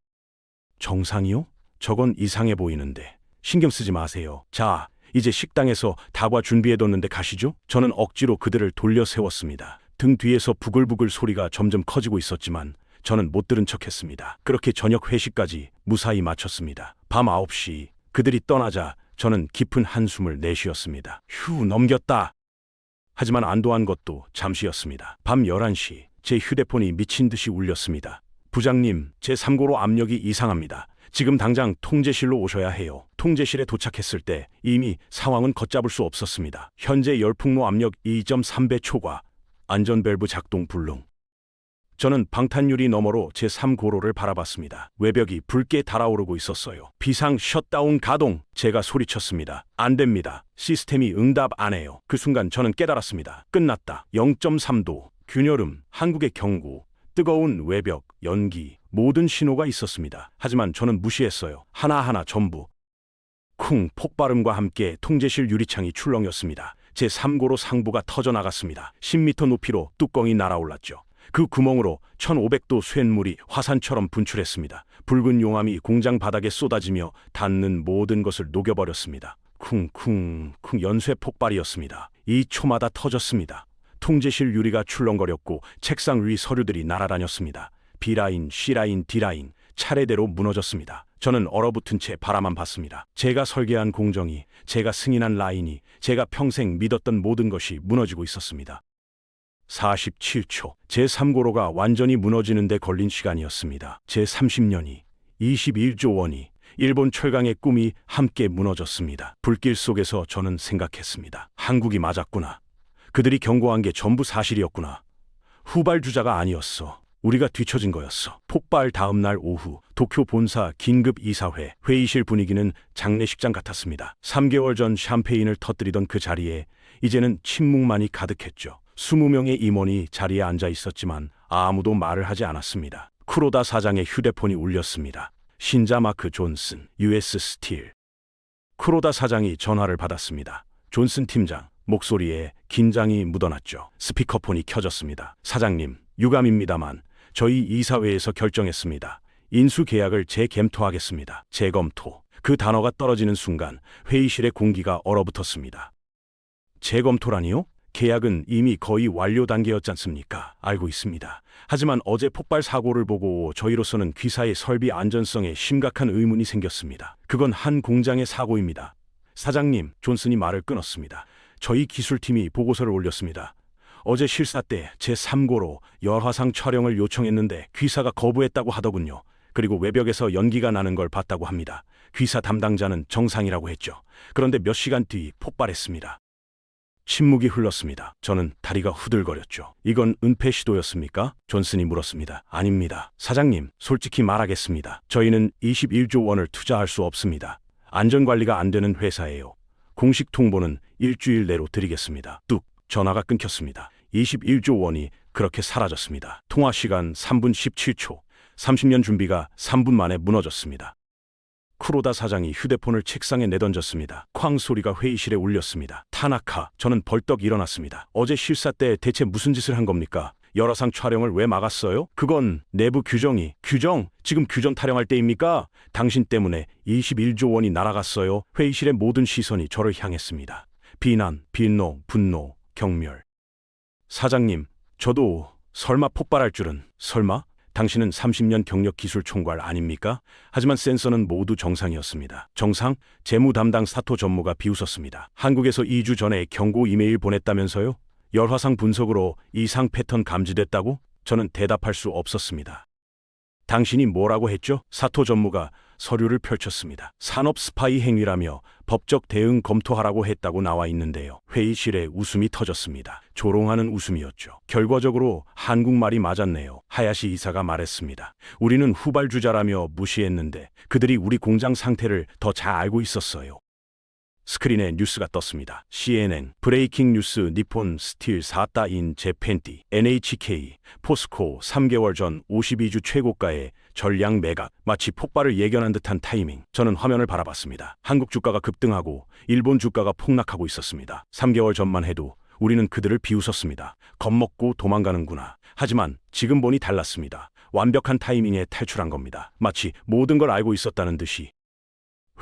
정상이요? 저건 이상해 보이는데. 신경 쓰지 마세요. 자, 이제 식당에서 다과 준비해뒀는데 가시죠? 저는 억지로 그들을 돌려 세웠습니다. 등 뒤에서 부글부글 소리가 점점 커지고 있었지만 저는 못 들은 척했습니다. 그렇게 저녁 회식까지 무사히 마쳤습니다. 밤 9시 그들이 떠나자 저는 깊은 한숨을 내쉬었습니다. 넘겼다. 하지만 안도한 것도 잠시였습니다. 밤 11시 제 휴대폰이 미친 듯이 울렸습니다. 부장님, 제 3고로 압력이 이상합니다. 지금 당장 통제실로 오셔야 해요. 통제실에 도착했을 때 이미 상황은 걷잡을 수 없었습니다. 현재 열풍로 압력 2.3배 초과, 안전밸브 작동 불능. 저는 방탄유리 너머로 제3고로를 바라봤습니다. 외벽이 붉게 달아오르고 있었어요. 비상 셧다운 가동. 제가 소리쳤습니다. 안 됩니다. 시스템이 응답 안 해요. 그 순간 저는 깨달았습니다. 끝났다. 0.3도, 균열음, 한국의 경고, 뜨거운 외벽, 연기, 모든 신호가 있었습니다. 하지만 저는 무시했어요. 하나하나 전부. 쿵, 폭발음과 함께 통제실 유리창이 출렁였습니다. 제3고로 상부가 터져나갔습니다. 10m 높이로 뚜껑이 날아올랐죠. 그 구멍으로 1500도 쇳물이 화산처럼 분출했습니다. 붉은 용암이 공장 바닥에 쏟아지며 닿는 모든 것을 녹여버렸습니다. 쿵쿵쿵 연쇄 폭발이었습니다. 2초마다 터졌습니다. 통제실 유리가 출렁거렸고 책상 위 서류들이 날아다녔습니다. B라인, C라인, D라인 차례대로 무너졌습니다. 저는 얼어붙은 채 바라만 봤습니다. 제가 설계한 공정이, 제가 승인한 라인이, 제가 평생 믿었던 모든 것이 무너지고 있었습니다. 47초, 제3고로가 완전히 무너지는 데 걸린 시간이었습니다. 제30년이, 21조 원이, 일본 철강의 꿈이 함께 무너졌습니다. 불길 속에서 저는 생각했습니다. 한국이 맞았구나. 그들이 경고한 게 전부 사실이었구나. 후발주자가 아니었어. 우리가 뒤처진 거였어. 폭발 다음 날 오후 도쿄 본사 긴급 이사회 회의실 분위기는 장례식장 같았습니다. 3개월 전 샴페인을 터뜨리던 그 자리에 이제는 침묵만이 가득했죠. 20명의 임원이 자리에 앉아 있었지만 아무도 말을 하지 않았습니다. 쿠로다 사장의 휴대폰이 울렸습니다. 신자 마크 존슨, US 스틸. 쿠로다 사장이 전화를 받았습니다. 존슨 팀장, 목소리에 긴장이 묻어났죠. 스피커폰이 켜졌습니다. 사장님, 유감입니다만 저희 이사회에서 결정했습니다. 인수 계약을 재검토하겠습니다. 재검토. 그 단어가 떨어지는 순간 회의실의 공기가 얼어붙었습니다. 재검토라니요? 계약은 이미 거의 완료 단계였지 않습니까? 알고 있습니다. 하지만 어제 폭발 사고를 보고 저희로서는 귀사의 설비 안전성에 심각한 의문이 생겼습니다. 그건 한 공장의 사고입니다. 사장님, 존슨이 말을 끊었습니다. 저희 기술팀이 보고서를 올렸습니다. 어제 실사 때 제3고로 열화상 촬영을 요청했는데 귀사가 거부했다고 하더군요. 그리고 외벽에서 연기가 나는 걸 봤다고 합니다. 귀사 담당자는 정상이라고 했죠. 그런데 몇 시간 뒤 폭발했습니다. 침묵이 흘렀습니다. 저는 다리가 후들거렸죠. 이건 은폐 시도였습니까? 존슨이 물었습니다. 아닙니다. 사장님, 솔직히 말하겠습니다. 저희는 21조 원을 투자할 수 없습니다. 안전관리가 안 되는 회사예요. 공식 통보는 일주일 내로 드리겠습니다. 뚝, 전화가 끊겼습니다. 21조 원이 그렇게 사라졌습니다. 통화 시간 3분 17초. 30년 준비가 3분 만에 무너졌습니다. 쿠로다 사장이 휴대폰을 책상에 내던졌습니다. 쾅 소리가 회의실에 울렸습니다. 타나카, 저는 벌떡 일어났습니다. 어제 실사 때 대체 무슨 짓을 한 겁니까? 열화상 촬영을 왜 막았어요? 그건 내부 규정? 지금 규정 타령할 때입니까? 당신 때문에 21조 원이 날아갔어요. 회의실의 모든 시선이 저를 향했습니다. 비난, 분노, 경멸. 사장님, 저도 설마 폭발할 줄은. 설마? 당신은 30년 경력 기술 총괄 아닙니까? 하지만 센서는 모두 정상이었습니다. 정상? 재무 담당 사토 전무가 비웃었습니다. 한국에서 2주 전에 경고 이메일 보냈다면서요? 열화상 분석으로 이상 패턴 감지됐다고? 저는 대답할 수 없었습니다. 당신이 뭐라고 했죠? 사토 전무가 서류를 펼쳤습니다. 산업 스파이 행위라며 법적 대응 검토하라고 했다고 나와 있는데요. 회의실에 웃음이 터졌습니다. 조롱하는 웃음이었죠. 결과적으로 한국말이 맞았네요. 하야시 이사가 말했습니다. 우리는 후발주자라며 무시했는데 그들이 우리 공장 상태를 더 잘 알고 있었어요. 스크린에 뉴스가 떴습니다. CNN, 브레이킹 뉴스, 니폰 스틸 4따인 재팬티, NHK, 포스코 3개월 전 52주 최고가의 전량 매각, 마치 폭발을 예견한 듯한 타이밍. 저는 화면을 바라봤습니다. 한국 주가가 급등하고 일본 주가가 폭락하고 있었습니다. 3개월 전만 해도 우리는 그들을 비웃었습니다. 겁먹고 도망가는구나. 하지만 지금 보니 달랐습니다. 완벽한 타이밍에 탈출한 겁니다. 마치 모든 걸 알고 있었다는 듯이.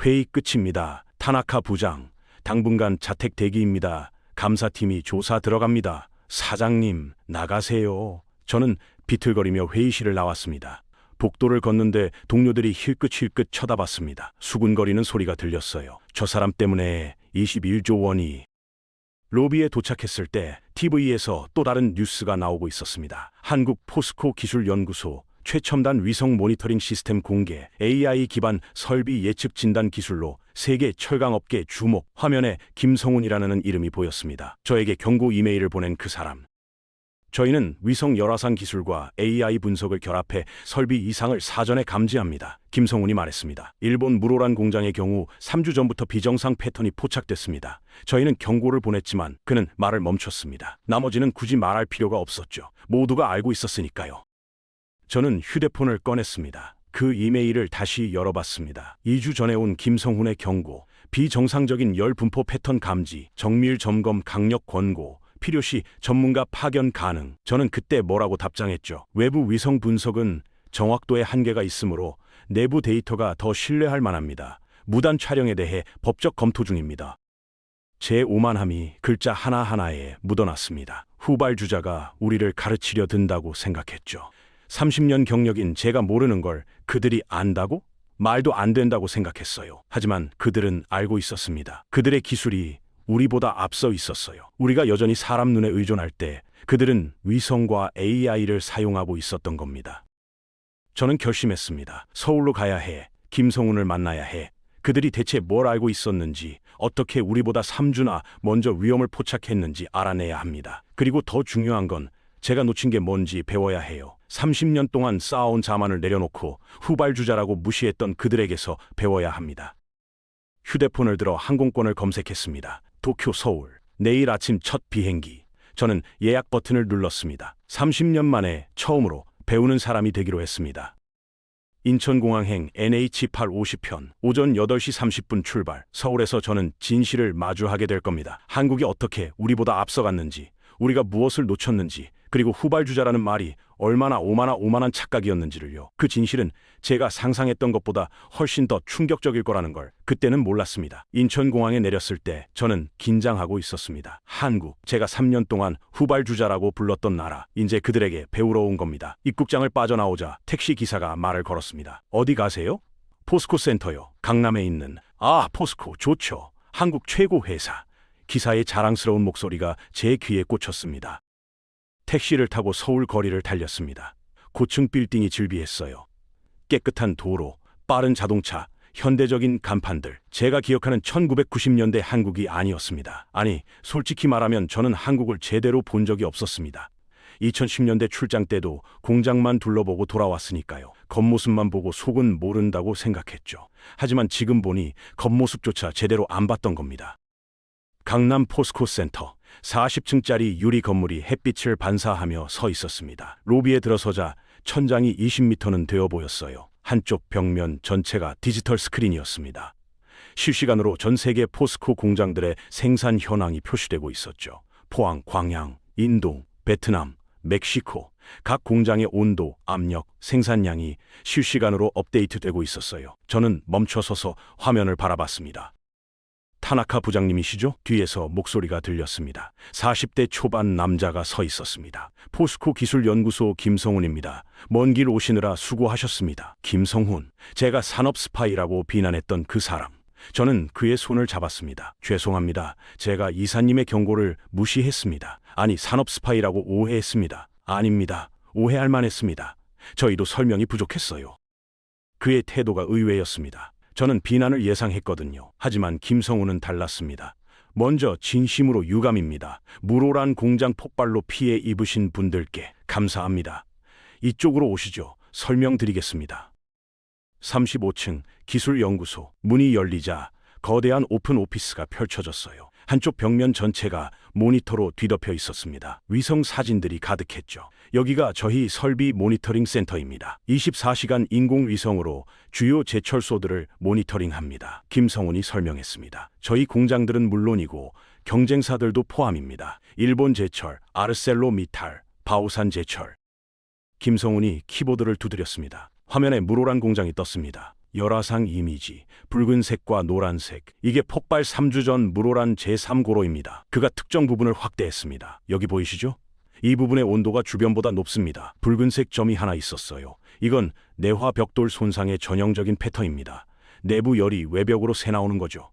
회의 끝입니다. 타나카 부장, 당분간 자택 대기입니다. 감사팀이 조사 들어갑니다. 사장님, 나가세요. 저는 비틀거리며 회의실을 나왔습니다. 복도를 걷는데 동료들이 힐끗힐끗 쳐다봤습니다. 수군거리는 소리가 들렸어요. 저 사람 때문에 21조 원이. 로비에 도착했을 때 TV에서 또 다른 뉴스가 나오고 있었습니다. 한국 포스코 기술연구소 최첨단 위성 모니터링 시스템 공개, AI 기반 설비 예측 진단 기술로 세계 철강업계 주목. 화면에 김성훈이라는 이름이 보였습니다. 저에게 경고 이메일을 보낸 그 사람. 저희는 위성 열화상 기술과 AI 분석을 결합해 설비 이상을 사전에 감지합니다. 김성훈이 말했습니다. 일본 무로란 공장의 경우 3주 전부터 비정상 패턴이 포착됐습니다. 저희는 경고를 보냈지만 그는 말을 멈췄습니다. 나머지는 굳이 말할 필요가 없었죠. 모두가 알고 있었으니까요. 저는 휴대폰을 꺼냈습니다. 그 이메일을 다시 열어봤습니다. 2주 전에 온 김성훈의 경고, 비정상적인 열 분포 패턴 감지, 정밀 점검 강력 권고, 필요시 전문가 파견 가능. 저는 그때 뭐라고 답장했죠? 외부 위성 분석은 정확도에 한계가 있으므로 내부 데이터가 더 신뢰할 만합니다. 무단 촬영에 대해 법적 검토 중입니다. 제 오만함이 글자 하나하나에 묻어났습니다. 후발주자가 우리를 가르치려 든다고 생각했죠. 30년 경력인 제가 모르는 걸 그들이 안다고? 말도 안 된다고 생각했어요. 하지만 그들은 알고 있었습니다. 그들의 기술이 우리보다 앞서 있었어요. 우리가 여전히 사람 눈에 의존할 때 그들은 위성과 AI를 사용하고 있었던 겁니다. 저는 결심했습니다. 서울로 가야 해. 김성훈을 만나야 해. 그들이 대체 뭘 알고 있었는지, 어떻게 우리보다 3주나 먼저 위험을 포착했는지 알아내야 합니다. 그리고 더 중요한 건 제가 놓친 게 뭔지 배워야 해요. 30년 동안 쌓아온 자만을 내려놓고 후발주자라고 무시했던 그들에게서 배워야 합니다. 휴대폰을 들어 항공권을 검색했습니다. 도쿄, 서울. 내일 아침 첫 비행기. 저는 예약 버튼을 눌렀습니다. 30년 만에 처음으로 배우는 사람이 되기로 했습니다. 인천공항행 NH8 50편. 오전 8시 30분 출발. 서울에서 저는 진실을 마주하게 될 겁니다. 한국이 어떻게 우리보다 앞서갔는지, 우리가 무엇을 놓쳤는지, 그리고 후발주자라는 말이 얼마나 오만한 착각이었는지를요. 그 진실은 제가 상상했던 것보다 훨씬 더 충격적일 거라는 걸 그때는 몰랐습니다. 인천공항에 내렸을 때 저는 긴장하고 있었습니다. 한국, 제가 3년 동안 후발주자라고 불렀던 나라, 이제 그들에게 배우러 온 겁니다. 입국장을 빠져나오자 택시 기사가 말을 걸었습니다. 어디 가세요? 포스코 센터요. 강남에 있는. 아, 포스코 좋죠. 한국 최고 회사. 기사의 자랑스러운 목소리가 제 귀에 꽂혔습니다. 택시를 타고 서울 거리를 달렸습니다. 고층 빌딩이 즐비했어요. 깨끗한 도로, 빠른 자동차, 현대적인 간판들. 제가 기억하는 1990년대 한국이 아니었습니다. 아니, 솔직히 말하면 저는 한국을 제대로 본 적이 없었습니다. 2010년대 출장 때도 공장만 둘러보고 돌아왔으니까요. 겉모습만 보고 속은 모른다고 생각했죠. 하지만 지금 보니 겉모습조차 제대로 안 봤던 겁니다. 강남 포스코 센터. 40층짜리 유리 건물이 햇빛을 반사하며 서 있었습니다. 로비에 들어서자 천장이 20m는 되어 보였어요. 한쪽 벽면 전체가 디지털 스크린이었습니다. 실시간으로 전 세계 포스코 공장들의 생산 현황이 표시되고 있었죠. 포항, 광양, 인도, 베트남, 멕시코, 각 공장의 온도, 압력, 생산량이 실시간으로 업데이트되고 있었어요. 저는 멈춰서서 화면을 바라봤습니다. 타나카 부장님이시죠? 뒤에서 목소리가 들렸습니다. 40대 초반 남자가 서 있었습니다. 포스코 기술연구소 김성훈입니다. 먼 길 오시느라 수고하셨습니다. 김성훈, 제가 산업 스파이라고 비난했던 그 사람. 저는 그의 손을 잡았습니다. 죄송합니다. 제가 이사님의 경고를 무시했습니다. 아니, 산업 스파이라고 오해했습니다. 아닙니다. 오해할 만했습니다. 저희도 설명이 부족했어요. 그의 태도가 의외였습니다. 저는 비난을 예상했거든요. 하지만 김성훈은 달랐습니다. 먼저 진심으로 유감입니다. 무로란 공장 폭발로 피해 입으신 분들께 감사합니다. 이쪽으로 오시죠. 설명드리겠습니다. 35층 기술연구소 문이 열리자 거대한 오픈 오피스가 펼쳐졌어요. 한쪽 벽면 전체가 모니터로 뒤덮여 있었습니다. 위성 사진들이 가득했죠. 여기가 저희 설비 모니터링 센터입니다. 24시간 인공위성으로 주요 제철소들을 모니터링합니다. 김성훈이 설명했습니다. 저희 공장들은 물론이고 경쟁사들도 포함입니다. 일본 제철, 아르셀로미탈, 바오산 제철. 김성훈이 키보드를 두드렸습니다. 화면에 무로란 공장이 떴습니다. 열화상 이미지, 붉은색과 노란색. 이게 폭발 3주 전 무로란 제3고로입니다. 그가 특정 부분을 확대했습니다. 여기 보이시죠? 이 부분의 온도가 주변보다 높습니다. 붉은색 점이 하나 있었어요. 이건 내화 벽돌 손상의 전형적인 패턴입니다. 내부 열이 외벽으로 새나오는 거죠.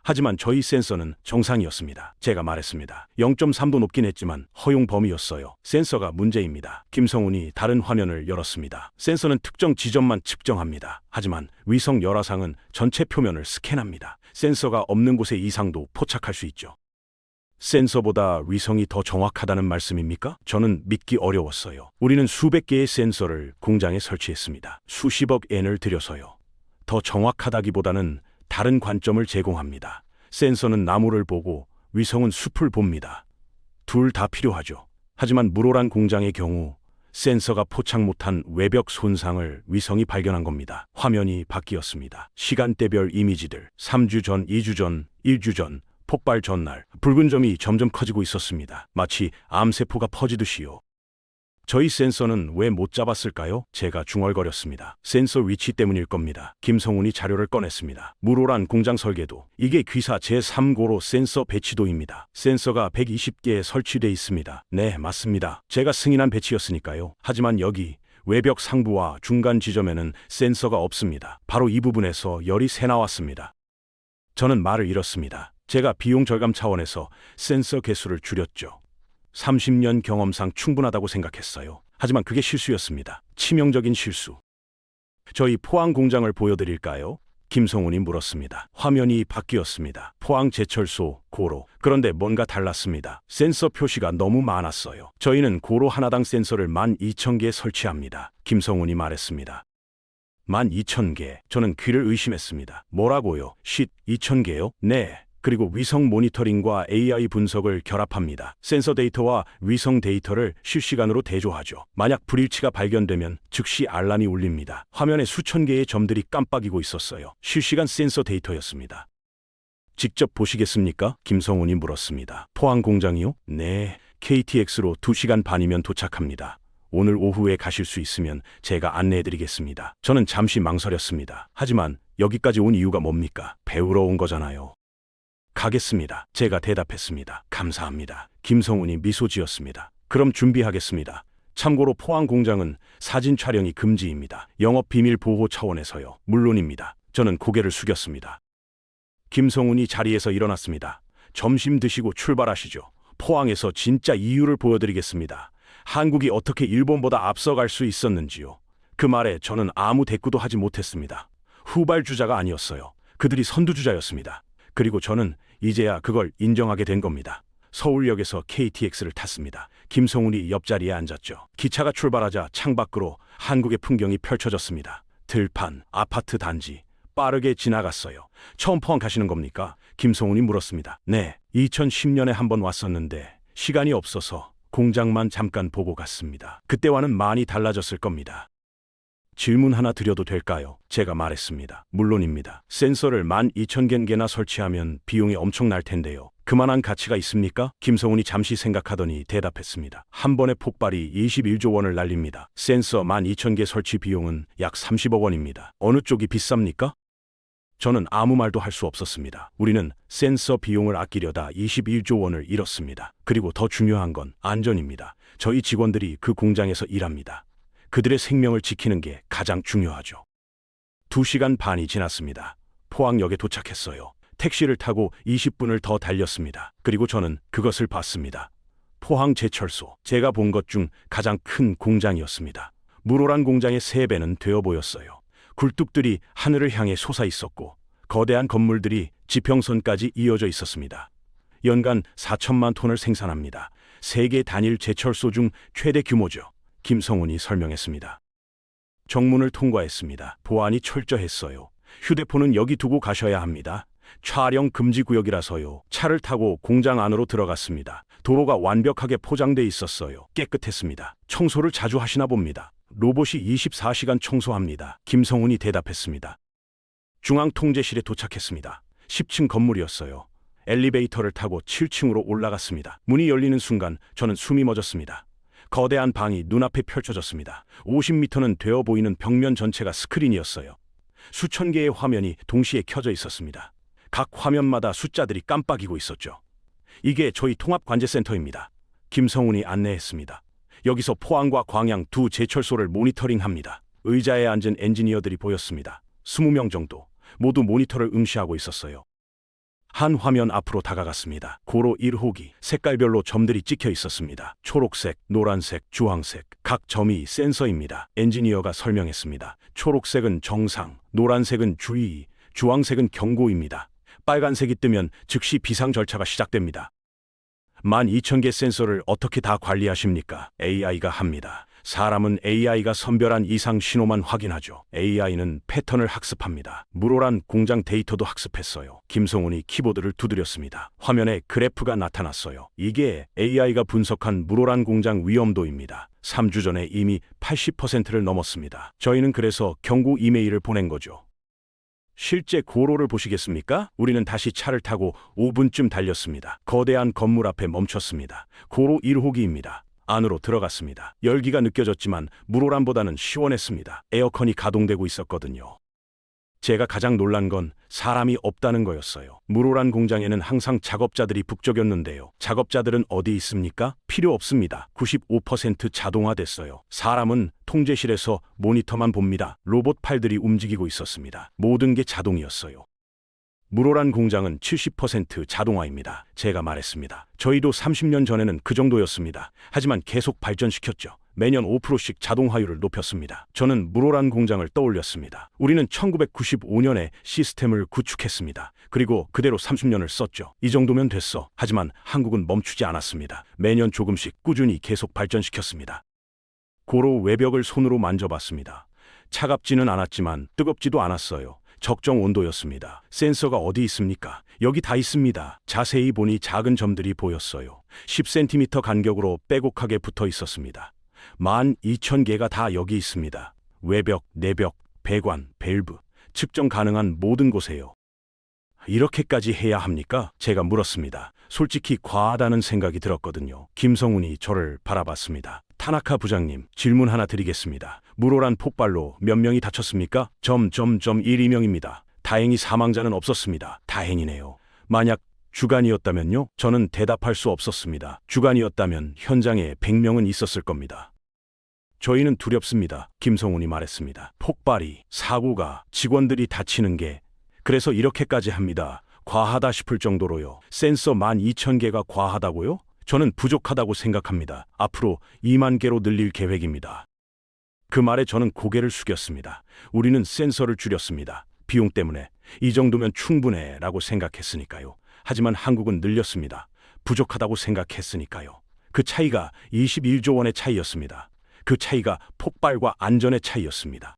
하지만 저희 센서는 정상이었습니다. 제가 말했습니다. 0.3도 높긴 했지만 허용 범위였어요. 센서가 문제입니다. 김성훈이 다른 화면을 열었습니다. 센서는 특정 지점만 측정합니다. 하지만 위성 열화상은 전체 표면을 스캔합니다. 센서가 없는 곳에 이상도 포착할 수 있죠. 센서보다 위성이 더 정확하다는 말씀입니까? 저는 믿기 어려웠어요. 우리는 수백 개의 센서를 공장에 설치했습니다. 수십억 엔을 들여서요. 더 정확하다기보다는 다른 관점을 제공합니다. 센서는 나무를 보고 위성은 숲을 봅니다. 둘 다 필요하죠. 하지만 무로란 공장의 경우 센서가 포착 못한 외벽 손상을 위성이 발견한 겁니다. 화면이 바뀌었습니다. 시간대별 이미지들, 3주 전, 2주 전, 1주 전, 폭발 전날, 붉은 점이 점점 커지고 있었습니다. 마치 암세포가 퍼지듯이요. 저희 센서는 왜 못 잡았을까요? 제가 중얼거렸습니다. 센서 위치 때문일 겁니다. 김성훈이 자료를 꺼냈습니다. 무로란 공장 설계도. 이게 귀사 제3고로 센서 배치도입니다. 센서가 120개에 설치돼 있습니다. 네, 맞습니다. 제가 승인한 배치였으니까요. 하지만 여기 외벽 상부와 중간 지점에는 센서가 없습니다. 바로 이 부분에서 열이 새나왔습니다. 저는 말을 잃었습니다. 제가 비용 절감 차원에서 센서 개수를 줄였죠. 30년 경험상 충분하다고 생각했어요. 하지만 그게 실수였습니다. 치명적인 실수. 저희 포항 공장을 보여드릴까요? 김성훈이 물었습니다. 화면이 바뀌었습니다. 포항 제철소, 고로. 그런데 뭔가 달랐습니다. 센서 표시가 너무 많았어요. 저희는 고로 하나당 센서를 12,000개 설치합니다. 김성훈이 말했습니다. 12,000개. 저는 귀를 의심했습니다. 뭐라고요? 2,000개요? 네. 그리고 위성 모니터링과 AI 분석을 결합합니다. 센서 데이터와 위성 데이터를 실시간으로 대조하죠. 만약 불일치가 발견되면 즉시 알람이 울립니다. 화면에 수천 개의 점들이 깜빡이고 있었어요. 실시간 센서 데이터였습니다. 직접 보시겠습니까? 김성훈이 물었습니다. 포항 공장이요? 네. KTX로 2시간 반이면 도착합니다. 오늘 오후에 가실 수 있으면 제가 안내해드리겠습니다. 저는 잠시 망설였습니다. 하지만 여기까지 온 이유가 뭡니까? 배우러 온 거잖아요. 가겠습니다. 제가 대답했습니다. 감사합니다. 김성훈이 미소 지었습니다. 그럼 준비하겠습니다. 참고로 포항 공장은 사진 촬영이 금지입니다. 영업 비밀 보호 차원에서요. 물론입니다. 저는 고개를 숙였습니다. 김성훈이 자리에서 일어났습니다. 점심 드시고 출발하시죠. 포항에서 진짜 이유를 보여드리겠습니다. 한국이 어떻게 일본보다 앞서갈 수 있었는지요. 그 말에 저는 아무 대꾸도 하지 못했습니다. 후발주자가 아니었어요. 그들이 선두주자였습니다. 그리고 저는 이제야 그걸 인정하게 된 겁니다. 서울역에서 KTX를 탔습니다. 김성훈이 옆자리에 앉았죠. 기차가 출발하자 창밖으로 한국의 풍경이 펼쳐졌습니다. 들판, 아파트 단지, 빠르게 지나갔어요. 처음 포항 가시는 겁니까? 김성훈이 물었습니다. 네, 2010년에 한번 왔었는데 시간이 없어서 공장만 잠깐 보고 갔습니다. 그때와는 많이 달라졌을 겁니다. 질문 하나 드려도 될까요? 제가 말했습니다. 물론입니다. 센서를 12,000개나 설치하면 비용이 엄청 날 텐데요. 그만한 가치가 있습니까? 김성훈이 잠시 생각하더니 대답했습니다. 한 번의 폭발이 21조 원을 날립니다. 센서 12,000개 설치 비용은 약 30억 원입니다. 어느 쪽이 비쌉니까? 저는 아무 말도 할 수 없었습니다. 우리는 센서 비용을 아끼려다 21조 원을 잃었습니다. 그리고 더 중요한 건 안전입니다. 저희 직원들이 그 공장에서 일합니다. 그들의 생명을 지키는 게 가장 중요하죠. 2시간 반이 지났습니다. 포항역에 도착했어요. 택시를 타고 20분을 더 달렸습니다. 그리고 저는 그것을 봤습니다. 포항제철소. 제가 본 것 중 가장 큰 공장이었습니다. 물오란 공장의 3배는 되어 보였어요. 굴뚝들이 하늘을 향해 솟아 있었고 거대한 건물들이 지평선까지 이어져 있었습니다. 연간 4천만 톤을 생산합니다. 세계 단일 제철소 중 최대 규모죠. 김성훈이 설명했습니다. 정문을 통과했습니다. 보안이 철저했어요. 휴대폰은 여기 두고 가셔야 합니다. 촬영 금지 구역이라서요. 차를 타고 공장 안으로 들어갔습니다. 도로가 완벽하게 포장돼 있었어요. 깨끗했습니다. 청소를 자주 하시나 봅니다. 로봇이 24시간 청소합니다. 김성훈이 대답했습니다. 중앙통제실에 도착했습니다. 10층 건물이었어요. 엘리베이터를 타고 7층으로 올라갔습니다. 문이 열리는 순간 저는 숨이 멎었습니다. 거대한 방이 눈앞에 펼쳐졌습니다. 50m는 되어 보이는 벽면 전체가 스크린이었어요. 수천 개의 화면이 동시에 켜져 있었습니다. 각 화면마다 숫자들이 깜빡이고 있었죠. 이게 저희 통합관제센터입니다. 김성훈이 안내했습니다. 여기서 포항과 광양 두 제철소를 모니터링합니다. 의자에 앉은 엔지니어들이 보였습니다. 20명 정도. 모두 모니터를 응시하고 있었어요. 한 화면 앞으로 다가갔습니다. 고로 1호기. 색깔별로 점들이 찍혀 있었습니다. 초록색, 노란색, 주황색. 각 점이 센서입니다. 엔지니어가 설명했습니다. 초록색은 정상, 노란색은 주의, 주황색은 경고입니다. 빨간색이 뜨면 즉시 비상 절차가 시작됩니다. 12,000개 센서를 어떻게 다 관리하십니까? AI가 합니다. 사람은 AI가 선별한 이상 신호만 확인하죠. AI는 패턴을 학습합니다. 물오란 공장 데이터도 학습했어요. 김성훈이 키보드를 두드렸습니다. 화면에 그래프가 나타났어요. 이게 AI가 분석한 물오란 공장 위험도입니다. 3주 전에 이미 80%를 넘었습니다. 저희는 그래서 경고 이메일을 보낸 거죠. 실제 고로를 보시겠습니까? 우리는 다시 차를 타고 5분쯤 달렸습니다. 거대한 건물 앞에 멈췄습니다. 고로 1호기입니다. 안으로 들어갔습니다. 열기가 느껴졌지만 물오란보다는 시원했습니다. 에어컨이 가동되고 있었거든요. 제가 가장 놀란 건 사람이 없다는 거였어요. 물오란 공장에는 항상 작업자들이 북적였는데요. 작업자들은 어디 있습니까? 필요 없습니다. 95% 자동화됐어요. 사람은 통제실에서 모니터만 봅니다. 로봇 팔들이 움직이고 있었습니다. 모든 게 자동이었어요. 물오란 공장은 70% 자동화입니다. 제가 말했습니다. 저희도 30년 전에는 그 정도였습니다. 하지만 계속 발전시켰죠. 매년 5%씩 자동화율을 높였습니다. 저는 물오란 공장을 떠올렸습니다. 우리는 1995년에 시스템을 구축했습니다. 그리고 그대로 30년을 썼죠. 이 정도면 됐어. 하지만 한국은 멈추지 않았습니다. 매년 조금씩 꾸준히 계속 발전시켰습니다. 고로 외벽을 손으로 만져봤습니다. 차갑지는 않았지만 뜨겁지도 않았어요. 적정 온도였습니다. 센서가 어디 있습니까? 여기 다 있습니다. 자세히 보니 작은 점들이 보였어요. 10cm 간격으로 빼곡하게 붙어 있었습니다. 12,000개가 다 여기 있습니다. 외벽, 내벽, 배관, 밸브, 측정 가능한 모든 곳에요. 이렇게까지 해야 합니까? 제가 물었습니다. 솔직히 과하다는 생각이 들었거든요. 김성훈이 저를 바라봤습니다. 타나카 부장님, 질문 하나 드리겠습니다. 물오란 폭발로 몇 명이 다쳤습니까? 1명입니다. 다행히 사망자는 없었습니다. 다행이네요. 만약 주간이었다면요? 저는 대답할 수 없었습니다. 주간이었다면 현장에 100명은 있었을 겁니다. 저희는 두렵습니다. 김성훈이 말했습니다. 폭발이, 사고가, 직원들이 다치는 게 그래서 이렇게까지 합니다. 과하다 싶을 정도로요. 센서 12,000개가 과하다고요? 저는 부족하다고 생각합니다. 앞으로 2만 개로 늘릴 계획입니다. 그 말에 저는 고개를 숙였습니다. 우리는 센서를 줄였습니다. 비용 때문에 이 정도면 충분해 라고 생각했으니까요. 하지만 한국은 늘렸습니다. 부족하다고 생각했으니까요. 그 차이가 21조 원의 차이였습니다. 그 차이가 폭발과 안전의 차이였습니다.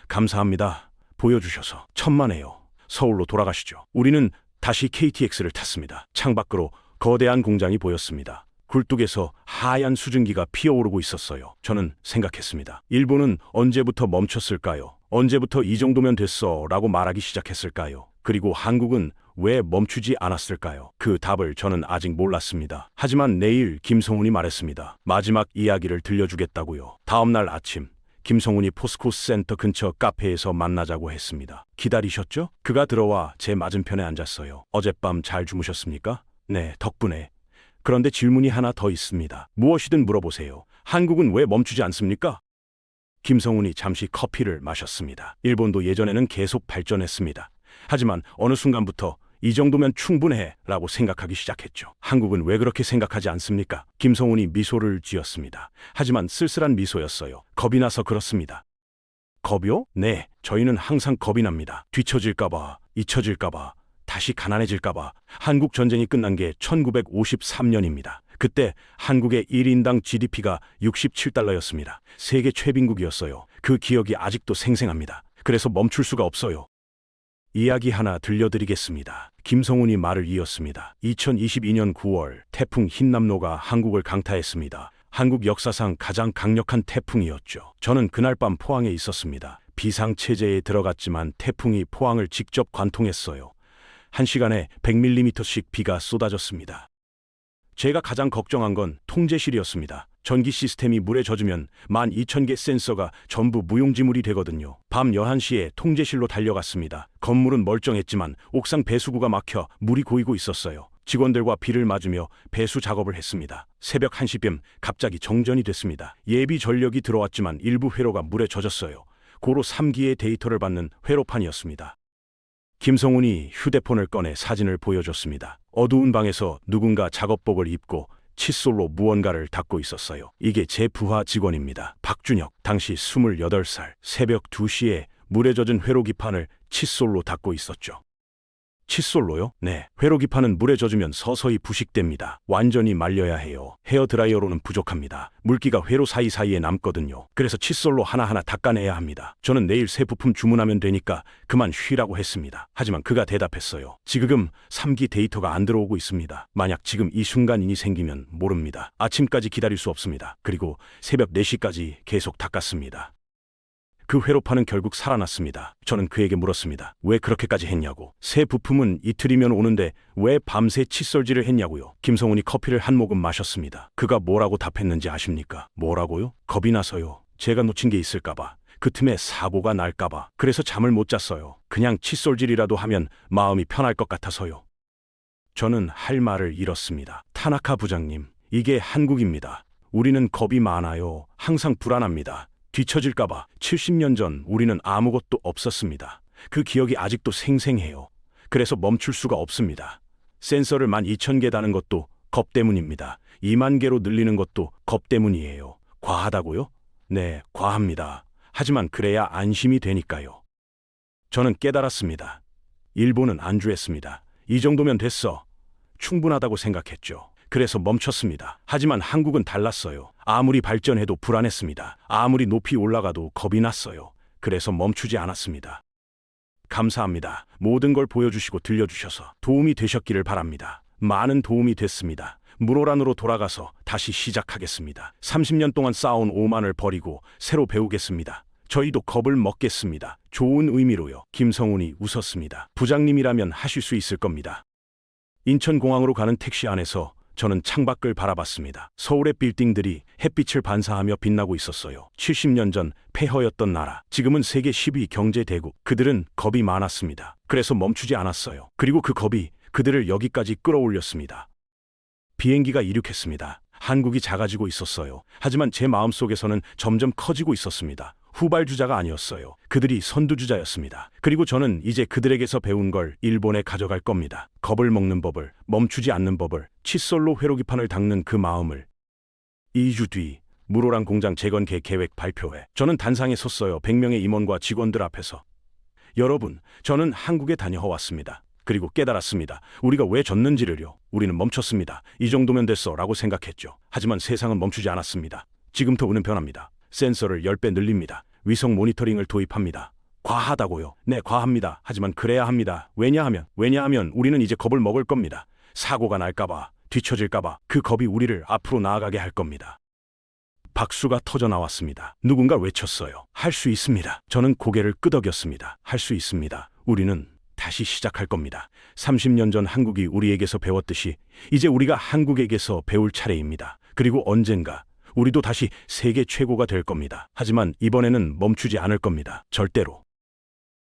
감사합니다. 보여주셔서 천만에요. 서울로 돌아가시죠. 우리는 다시 KTX를 탔습니다. 창밖으로 거대한 공장이 보였습니다. 굴뚝에서 하얀 수증기가 피어오르고 있었어요. 저는 생각했습니다. 일본은 언제부터 멈췄을까요? 언제부터 이 정도면 됐어 라고 말하기 시작했을까요? 그리고 한국은 왜 멈추지 않았을까요? 그 답을 저는 아직 몰랐습니다. 하지만 내일 김성훈이 말했습니다. 마지막 이야기를 들려주겠다고요. 다음 날 아침 김성훈이 포스코 센터 근처 카페에서 만나자고 했습니다. 기다리셨죠? 그가 들어와 제 맞은편에 앉았어요. 어젯밤 잘 주무셨습니까? 네, 덕분에. 그런데 질문이 하나 더 있습니다. 무엇이든 물어보세요. 한국은 왜 멈추지 않습니까? 김성훈이 잠시 커피를 마셨습니다. 일본도 예전에는 계속 발전했습니다. 하지만 어느 순간부터 이 정도면 충분해 라고 생각하기 시작했죠. 한국은 왜 그렇게 생각하지 않습니까? 김성훈이 미소를 지었습니다. 하지만 쓸쓸한 미소였어요. 겁이 나서 그렇습니다. 겁이요? 네, 저희는 항상 겁이 납니다. 뒤처질까봐, 잊혀질까봐, 다시 가난해질까봐. 한국 전쟁이 끝난 게 1953년입니다. 그때 한국의 1인당 GDP가 67달러였습니다. 세계 최빈국이었어요. 그 기억이 아직도 생생합니다. 그래서 멈출 수가 없어요. 이야기 하나 들려드리겠습니다. 김성훈이 말을 이었습니다. 2022년 9월 태풍 흰남노가 한국을 강타했습니다. 한국 역사상 가장 강력한 태풍이었죠. 저는 그날 밤 포항에 있었습니다. 비상체제에 들어갔지만 태풍이 포항을 직접 관통했어요. 1시간에 100mm씩 비가 쏟아졌습니다. 제가 가장 걱정한 건 통제실이었습니다. 전기 시스템이 물에 젖으면 12,000개 센서가 전부 무용지물이 되거든요. 밤 11시에 통제실로 달려갔습니다. 건물은 멀쩡했지만 옥상 배수구가 막혀 물이 고이고 있었어요. 직원들과 비를 맞으며 배수 작업을 했습니다. 새벽 1시쯤 갑자기 정전이 됐습니다. 예비 전력이 들어왔지만 일부 회로가 물에 젖었어요. 고로 3기의 데이터를 받는 회로판이었습니다. 김성훈이 휴대폰을 꺼내 사진을 보여줬습니다. 어두운 방에서 누군가 작업복을 입고 칫솔로 무언가를 닦고 있었어요. 이게 제 부하 직원입니다. 박준혁, 당시 28살, 새벽 2시에 물에 젖은 회로기판을 칫솔로 닦고 있었죠. 칫솔로요? 네. 회로기판은 물에 젖으면 서서히 부식됩니다. 완전히 말려야 해요. 헤어드라이어로는 부족합니다. 물기가 회로 사이사이에 남거든요. 그래서 칫솔로 하나하나 닦아내야 합니다. 저는 내일 새 부품 주문하면 되니까 그만 쉬라고 했습니다. 하지만 그가 대답했어요. 지금 3기 데이터가 안 들어오고 있습니다. 만약 지금 이 순간이 생기면 모릅니다. 아침까지 기다릴 수 없습니다. 그리고 새벽 4시까지 계속 닦았습니다. 그 회로판은 결국 살아났습니다. 저는 그에게 물었습니다. 왜 그렇게까지 했냐고. 새 부품은 이틀이면 오는데 왜 밤새 칫솔질을 했냐고요. 김성훈이 커피를 한 모금 마셨습니다. 그가 뭐라고 답했는지 아십니까? 뭐라고요? 겁이 나서요. 제가 놓친 게 있을까봐. 그 틈에 사고가 날까봐. 그래서 잠을 못 잤어요. 그냥 칫솔질이라도 하면 마음이 편할 것 같아서요. 저는 할 말을 잃었습니다. 타나카 부장님, 이게 한국입니다. 우리는 겁이 많아요. 항상 불안합니다. 뒤처질까봐. 70년 전 우리는 아무것도 없었습니다. 그 기억이 아직도 생생해요. 그래서 멈출 수가 없습니다. 센서를 12,000개 다는 것도 겁 때문입니다. 2만 개로 늘리는 것도 겁 때문이에요. 과하다고요? 네, 과합니다. 하지만 그래야 안심이 되니까요. 저는 깨달았습니다. 일본은 안주했습니다. 이 정도면 됐어. 충분하다고 생각했죠. 그래서 멈췄습니다. 하지만 한국은 달랐어요. 아무리 발전해도 불안했습니다. 아무리 높이 올라가도 겁이 났어요. 그래서 멈추지 않았습니다. 감사합니다. 모든 걸 보여주시고 들려주셔서 도움이 되셨기를 바랍니다. 많은 도움이 됐습니다. 물오란으로 돌아가서 다시 시작하겠습니다. 30년 동안 쌓아온 오만을 버리고 새로 배우겠습니다. 저희도 겁을 먹겠습니다. 좋은 의미로요. 김성훈이 웃었습니다. 부장님이라면 하실 수 있을 겁니다. 인천공항으로 가는 택시 안에서 저는 창밖을 바라봤습니다. 서울의 빌딩들이 햇빛을 반사하며 빛나고 있었어요. 70년 전 폐허였던 나라, 지금은 세계 10위 경제대국. 그들은 겁이 많았습니다. 그래서 멈추지 않았어요. 그리고 그 겁이 그들을 여기까지 끌어올렸습니다. 비행기가 이륙했습니다. 한국이 작아지고 있었어요. 하지만 제 마음속에서는 점점 커지고 있었습니다. 후발주자가 아니었어요. 그들이 선두주자였습니다. 그리고 저는 이제 그들에게서 배운 걸 일본에 가져갈 겁니다. 겁을 먹는 법을, 멈추지 않는 법을, 칫솔로 회로기판을 닦는 그 마음을. 2주 뒤 물오란 공장 재건개 계획 발표회. 저는 단상에 섰어요. 100명의 임원과 직원들 앞에서. 여러분, 저는 한국에 다녀왔습니다. 그리고 깨달았습니다. 우리가 왜 졌는지를요. 우리는 멈췄습니다. 이 정도면 됐어 라고 생각했죠. 하지만 세상은 멈추지 않았습니다. 지금부터 우리는 변합니다. 센서를 10배 늘립니다. 위성 모니터링을 도입합니다. 과하다고요? 네, 과합니다. 하지만 그래야 합니다. 왜냐하면 우리는 이제 겁을 먹을 겁니다. 사고가 날까봐, 뒤처질까봐 그 겁이 우리를 앞으로 나아가게 할 겁니다. 박수가 터져 나왔습니다. 누군가 외쳤어요. 할 수 있습니다. 저는 고개를 끄덕였습니다. 할 수 있습니다. 우리는 다시 시작할 겁니다. 30년 전 한국이 우리에게서 배웠듯이 이제 우리가 한국에게서 배울 차례입니다. 그리고 언젠가 우리도 다시 세계 최고가 될 겁니다. 하지만 이번에는 멈추지 않을 겁니다. 절대로.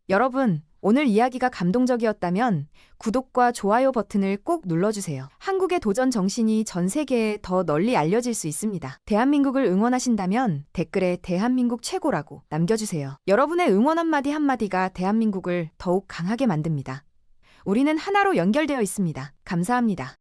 여러분, 오늘 이야기가 감동적이었다면 구독과 좋아요 버튼을 꼭 눌러주세요. 한국의 도전 정신이 전 세계에 더 널리 알려질 수 있습니다. 대한민국을 응원하신다면 댓글에 대한민국 최고라고 남겨주세요. 여러분의 응원 한마디 한마디가 대한민국을 더욱 강하게 만듭니다. 우리는 하나로 연결되어 있습니다. 감사합니다.